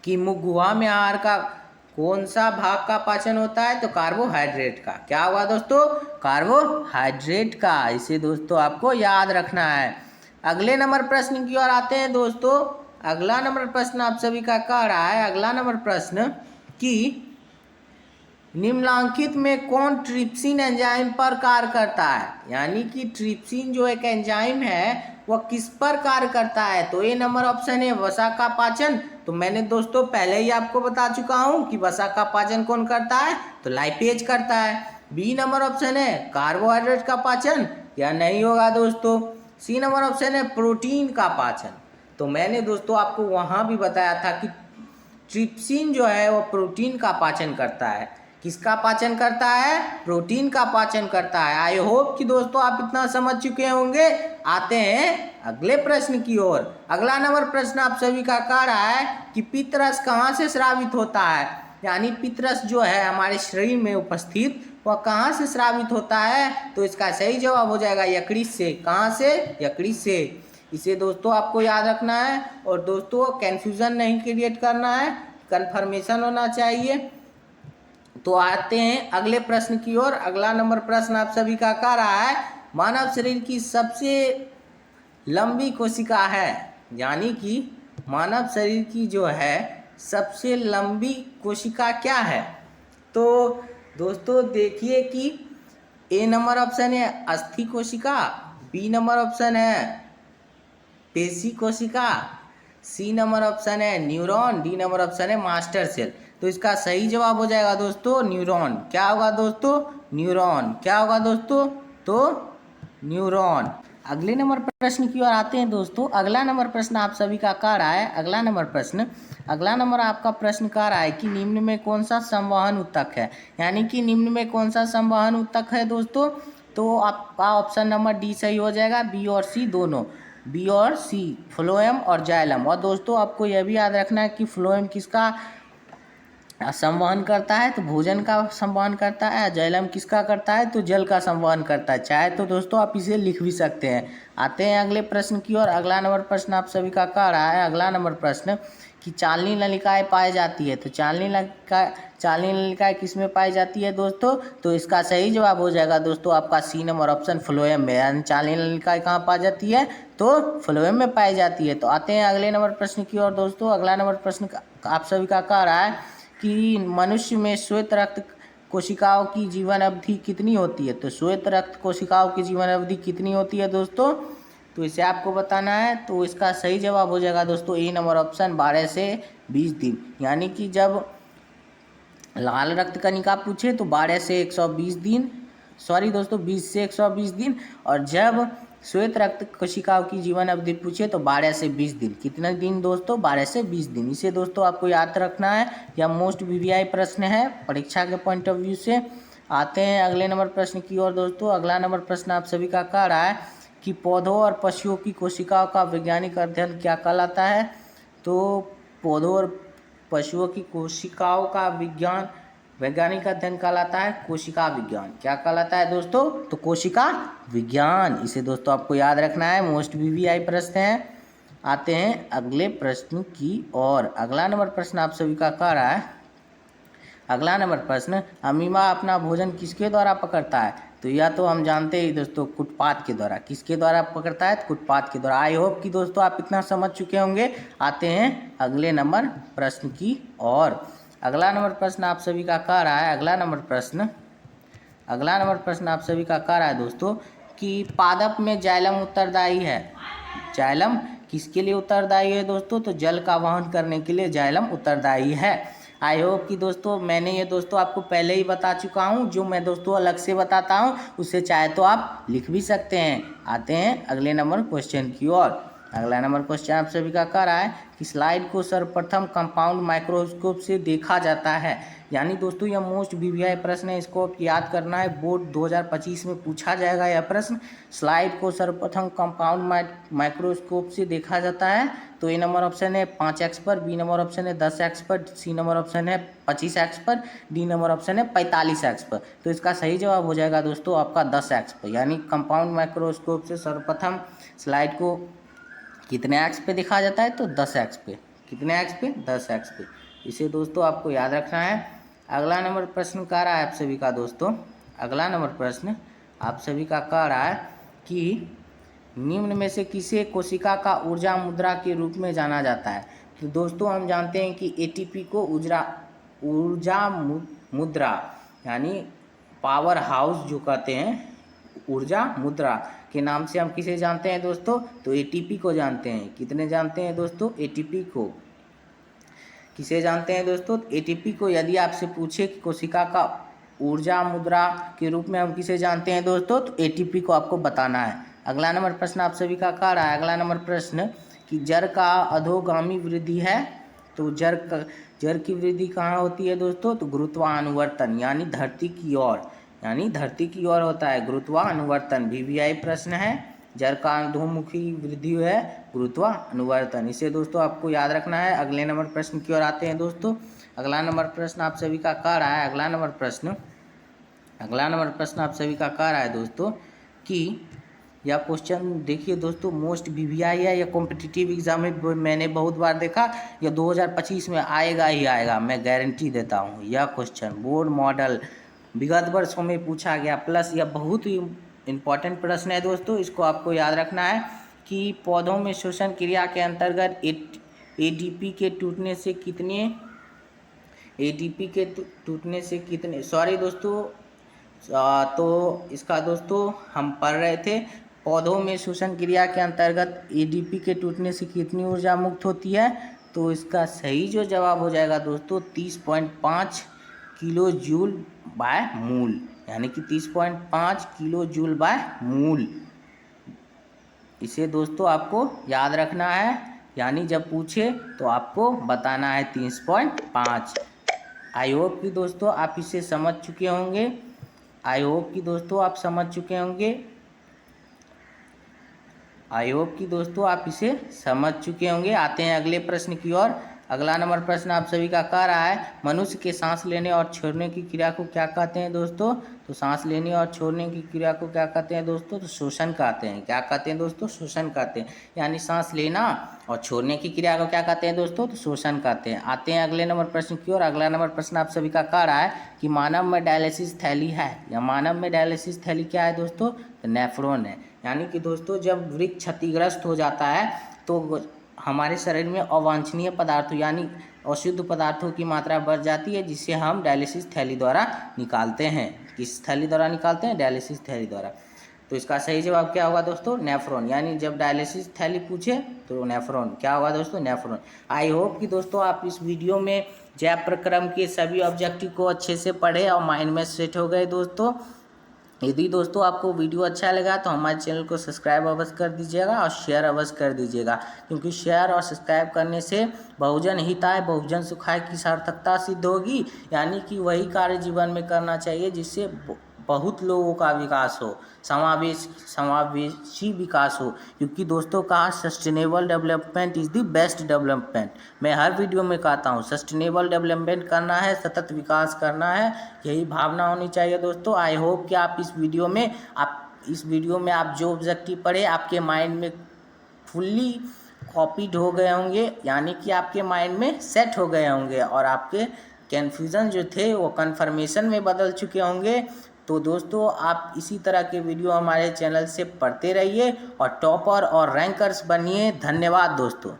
कि मुख गुहा में आहार का कौन सा भाग का पाचन होता है, तो कार्बोहाइड्रेट का। क्या हुआ दोस्तों, कार्बोहाइड्रेट का। इसे दोस्तों आपको याद रखना है। अगले नंबर प्रश्न की ओर आते हैं दोस्तों। अगला नंबर प्रश्न आप सभी का कह रहा है, अगला नंबर प्रश्न कि निम्नलिखित में कौन ट्रिप्सिन एंजाइम पर कार्य करता है। यानी कि ट्रिप्सिन जो एक एंजाइम है वह किस पर कार्य करता है, तो ए नंबर ऑप्शन है वसा का पाचन। तो मैंने दोस्तों पहले ही आपको बता चुका हूं कि वसा का पाचन कौन करता है, तो लाइपेज करता है। बी नंबर ऑप्शन है कार्बोहाइड्रेट का पाचन, या नहीं होगा दोस्तों। सी नंबर ऑप्शन है प्रोटीन का पाचन। तो मैंने दोस्तों आपको वहां भी बताया था कि ट्रिप्सिन जो है वो प्रोटीन का पाचन करता है। किसका पाचन करता है, प्रोटीन का पाचन करता है। आई होप कि दोस्तों आप इतना समझ चुके होंगे। आते हैं अगले प्रश्न की ओर। अगला नंबर प्रश्न आप सभी का कह रहा है कि पित्तरस कहाँ से स्रावित होता है। यानी पित्तरस जो है हमारे शरीर में उपस्थित, वह कहाँ से स्रावित होता है, तो इसका सही जवाब हो जाएगा यकृत से। कहाँ से, यकृत से। इसे दोस्तों आपको याद रखना है और दोस्तों कन्फ्यूजन नहीं क्रिएट करना है, कन्फर्मेशन होना चाहिए। तो आते हैं अगले प्रश्न की ओर। अगला नंबर प्रश्न आप सभी का कह रहा है मानव शरीर की सबसे लंबी कोशिका है। यानी कि मानव शरीर की जो है सबसे लंबी कोशिका क्या है, तो दोस्तों देखिए कि ए नंबर ऑप्शन है अस्थि कोशिका, बी नंबर ऑप्शन है पेशी कोशिका, सी नंबर ऑप्शन है न्यूरॉन, डी नंबर ऑप्शन है मास्टर सेल। तो इसका सही जवाब हो जाएगा दोस्तों न्यूरॉन। क्या होगा दोस्तों, न्यूरॉन। क्या होगा दोस्तों, तो न्यूरॉन। अगले नंबर प्रश्न की ओर आते हैं दोस्तों। अगला नंबर प्रश्न आप सभी का कह रहा है, अगला नंबर आपका प्रश्न कह रहा है कि निम्न में कौन सा संवहन ऊतक है। यानी कि निम्न में कौन सा संवहन ऊतक है दोस्तों, तो आपका ऑप्शन नंबर डी सही हो जाएगा। बी और सी दोनों, बी और सी, फ्लोएम और जाइलम। और दोस्तों आपको यह भी याद रखना है कि फ्लोएम किसका संवहन करता है तो भोजन का संवहन करता है। जैलम किसका करता है तो जल का संवहन करता है। चाहे तो दोस्तों आप इसे लिख भी सकते हैं। आते हैं अगले प्रश्न की ओर। अगला नंबर प्रश्न आप सभी का कह रहा है, अगला नंबर प्रश्न कि चालनी नलिकाएं पाई जाती है। तो चालनी नलिकाएं किस में पाई जाती है दोस्तों? तो इसका सही जवाब हो जाएगा दोस्तों आपका सी नंबर ऑप्शन, फ्लोएम में। यानी चालनी नलिकाएं कहाँ पाई जाती है तो फ्लोएम में पाई जाती है। तो आते हैं अगले नंबर प्रश्न की ओर दोस्तों। अगला नंबर प्रश्न आप सभी का कह रहा है कि मनुष्य में श्वेत रक्त कोशिकाओं की जीवन अवधि कितनी होती है। तो श्वेत रक्त कोशिकाओं की जीवन अवधि कितनी होती है दोस्तों? तो इसे आपको बताना है। तो इसका सही जवाब हो जाएगा दोस्तों ए नंबर ऑप्शन, 12 से 20 दिन। यानी कि जब लाल रक्त कणिका पूछे तो 12 से 120 दिन, सॉरी दोस्तों 20 से 120 दिन, और जब श्वेत रक्त कोशिकाओं की जीवन अवधि पूछे तो 12 से 20 दिन। कितने दिन दोस्तों? 12 से 20 दिन। इसे दोस्तों आपको याद रखना है। यह मोस्ट वीवीआई प्रश्न है परीक्षा के पॉइंट ऑफ व्यू से। आते हैं अगले नंबर प्रश्न की ओर दोस्तों। अगला नंबर प्रश्न आप सभी का कह रहा है कि पौधों और पशुओं की कोशिकाओं का वैज्ञानिक अध्ययन क्या कहलाता है। तो पौधों और पशुओं की कोशिकाओं का वैज्ञानिक अध्ययन कहलाता है कोशिका विज्ञान। क्या कहलाता है दोस्तों? तो कोशिका विज्ञान। इसे दोस्तों आपको याद रखना है, मोस्ट वीवीआई प्रश्न है। आते हैं अगले प्रश्न की ओर। अगला नंबर प्रश्न आप सभी का कह रहा है, अगला नंबर प्रश्न, अमीबा अपना भोजन किसके द्वारा पकड़ता है। तो यह तो हम जानते ही दोस्तों, कुटपाथ के द्वारा। किसके द्वारा पकड़ता है? कुटपाथ के द्वारा। आई होप कि दोस्तों आप इतना समझ चुके होंगे। आते हैं अगले नंबर प्रश्न की ओर। अगला नंबर प्रश्न आप सभी का कह रहा है, अगला नंबर प्रश्न आप सभी का कह रहा है दोस्तों कि पादप में जाइलम उत्तरदायी है। जाइलम किसके लिए उत्तरदायी है दोस्तों? तो जल का वहन करने के लिए जाइलम उत्तरदायी है। आई होप कि दोस्तों मैंने ये दोस्तों आपको पहले ही बता चुका हूँ। जो मैं दोस्तों अलग से बताता हूँ उसे चाहे तो आप लिख भी सकते हैं। आते हैं अगले नंबर क्वेश्चन की ओर। अगला नंबर क्वेश्चन आप सभी का कह रहा है कि स्लाइड को सर्वप्रथम कंपाउंड माइक्रोस्कोप से देखा जाता है। यानी दोस्तों यह मोस्ट वीवीआई प्रश्न है, इसको आप याद करना है। बोर्ड 2025 में पूछा जाएगा यह प्रश्न। स्लाइड को सर्वप्रथम कंपाउंड माइक्रोस्कोप से देखा जाता है। तो ए नंबर ऑप्शन है 5x पर, बी नंबर ऑप्शन है 10x पर, सी नंबर ऑप्शन है 25x पर, डी नंबर ऑप्शन है 45x पर। तो इसका सही जवाब हो जाएगा दोस्तों आपका 10x पर। यानी कंपाउंड माइक्रोस्कोप से सर्वप्रथम स्लाइड को कितने एक्स पे देखा जाता है? तो 10x पे। कितने एक्स पे? 10x पे। इसे दोस्तों आपको याद रखना है। अगला नंबर प्रश्न कह रहा है आप सभी का दोस्तों, अगला नंबर प्रश्न आप सभी का कह रहा है कि निम्न में से किसे कोशिका का ऊर्जा मुद्रा के रूप में जाना जाता है। तो दोस्तों हम जानते हैं कि एटीपी को ऊर्जा मुद्रा यानी पावर हाउस जो कहते हैं, ऊर्जा मुद्रा के नाम से हम किसे जानते हैं दोस्तों? तो एटीपी को जानते हैं। कितने जानते हैं दोस्तों? एटीपी को। किसे जानते हैं दोस्तों? एटीपी को। यदि आपसे पूछे कि कोशिका का ऊर्जा मुद्रा के रूप में हम किसे जानते हैं दोस्तों, तो एटीपी को आपको बताना है। अगला नंबर प्रश्न आप सभी का कह रहा है, अगला नंबर प्रश्न कि जड़ का अधोगामी वृद्धि है। तो जड़ की वृद्धि कहाँ होती है दोस्तों? तो गुरुत्वानुवर्तन यानी धरती की ओर, यानी धरती की ओर होता है गुरुत्वानुवर्तन। वीवीआई प्रश्न है। जड़ का अधोमुखी वृद्धि है गुरुत्वानुवर्तन। इसे दोस्तों आपको याद रखना है। अगले नंबर प्रश्न की ओर आते हैं दोस्तों। अगला नंबर प्रश्न आप सभी का कह रहा है, अगला नंबर प्रश्न आप सभी का कह रहा है दोस्तों कि यह क्वेश्चन देखिए दोस्तों, मोस्ट वीवीआई है। यह कॉम्पिटिटिव एग्जाम में मैंने बहुत बार देखा, यह 2025 में आएगा ही आएगा, मैं गारंटी देता हूँ। यह क्वेश्चन बोर्ड मॉडल विगत वर्षों में पूछा गया, प्लस यह बहुत ही इम्पॉर्टेंट प्रश्न है दोस्तों। इसको आपको याद रखना है कि पौधों में श्वसन क्रिया के अंतर्गत एटीपी के टूटने से कितने सॉरी दोस्तों, तो इसका दोस्तों हम पढ़ रहे थे, पौधों में श्वसन क्रिया के अंतर्गत एटीपी के टूटने से कितनी ऊर्जा मुक्त होती है। तो इसका सही जो जवाब हो जाएगा दोस्तों 30.5 किलो जूल बाय मूल, यानी कि 30.5 किलो जूल बाय मूल। इसे दोस्तों आपको याद रखना है, यानी जब पूछे तो आपको बताना है 30.5। आई होप कि दोस्तों आप इसे समझ चुके होंगे। आई होप कि दोस्तों आप इसे समझ चुके होंगे। आते हैं अगले प्रश्न की ओर। अगला नंबर प्रश्न आप सभी का कह रहा है, मनुष्य के सांस लेने और छोड़ने की क्रिया को क्या कहते हैं दोस्तों? तो सांस लेने और छोड़ने की क्रिया को क्या कहते हैं दोस्तों? तो श्वसन कहते हैं। क्या कहते हैं दोस्तों? श्वसन कहते हैं। यानी सांस लेना और छोड़ने की क्रिया को क्या कहते हैं दोस्तों? तो श्वसन कहते हैं। आते हैं अगले नंबर प्रश्न की ओर। अगला नंबर प्रश्न आप सभी का कह रहा है कि मानव में डायलिसिस थैली है, या मानव में डायलिसिस थैली क्या है दोस्तों? तो नेफ्रॉन है। यानी कि दोस्तों जब वृक्क क्षतिग्रस्त हो जाता है तो हमारे शरीर में अवांछनीय पदार्थों यानी अशुद्ध पदार्थों की मात्रा बढ़ जाती है, जिसे हम डायलिसिस थैली द्वारा निकालते हैं। किस थैली द्वारा निकालते हैं? डायलिसिस थैली द्वारा। तो इसका सही जवाब क्या होगा दोस्तों? नेफ्रॉन। यानी जब डायलिसिस थैली पूछे तो नेफ्रॉन क्या होगा दोस्तों? नेफ्रॉन। आई होप कि दोस्तों आप इस वीडियो में जय प्रक्रम के सभी ऑब्जेक्टिव को अच्छे से पढ़े और माइंड में सेट हो गए दोस्तों। यदि दोस्तों आपको वीडियो अच्छा लगा तो हमारे चैनल को सब्सक्राइब अवश्य कर दीजिएगा और शेयर अवश्य कर दीजिएगा, क्योंकि शेयर और सब्सक्राइब करने से बहुजन हिताय बहुजन सुखाय की सार्थकता सिद्ध होगी। यानी कि वही कार्य जीवन में करना चाहिए जिससे बहुत लोगों का विकास हो, समावेशी विकास हो, क्योंकि दोस्तों कहा sustainable development is the best development. मैं हर वीडियो में कहता हूँ सस्टेनेबल डेवलपमेंट करना है, सतत विकास करना है, यही भावना होनी चाहिए दोस्तों। आई होप कि आप इस वीडियो में आप जो ऑब्जेक्टिव पढ़े आपके माइंड में फुल्ली कॉपीड हो गए होंगे, यानी कि आपके माइंड में सेट हो गए होंगे और आपके कन्फ्यूज़न जो थे वो कन्फर्मेशन में बदल चुके होंगे। तो दोस्तों आप इसी तरह के वीडियो हमारे चैनल से पढ़ते रहिए और टॉपर और रैंकर्स बनिए। धन्यवाद दोस्तों।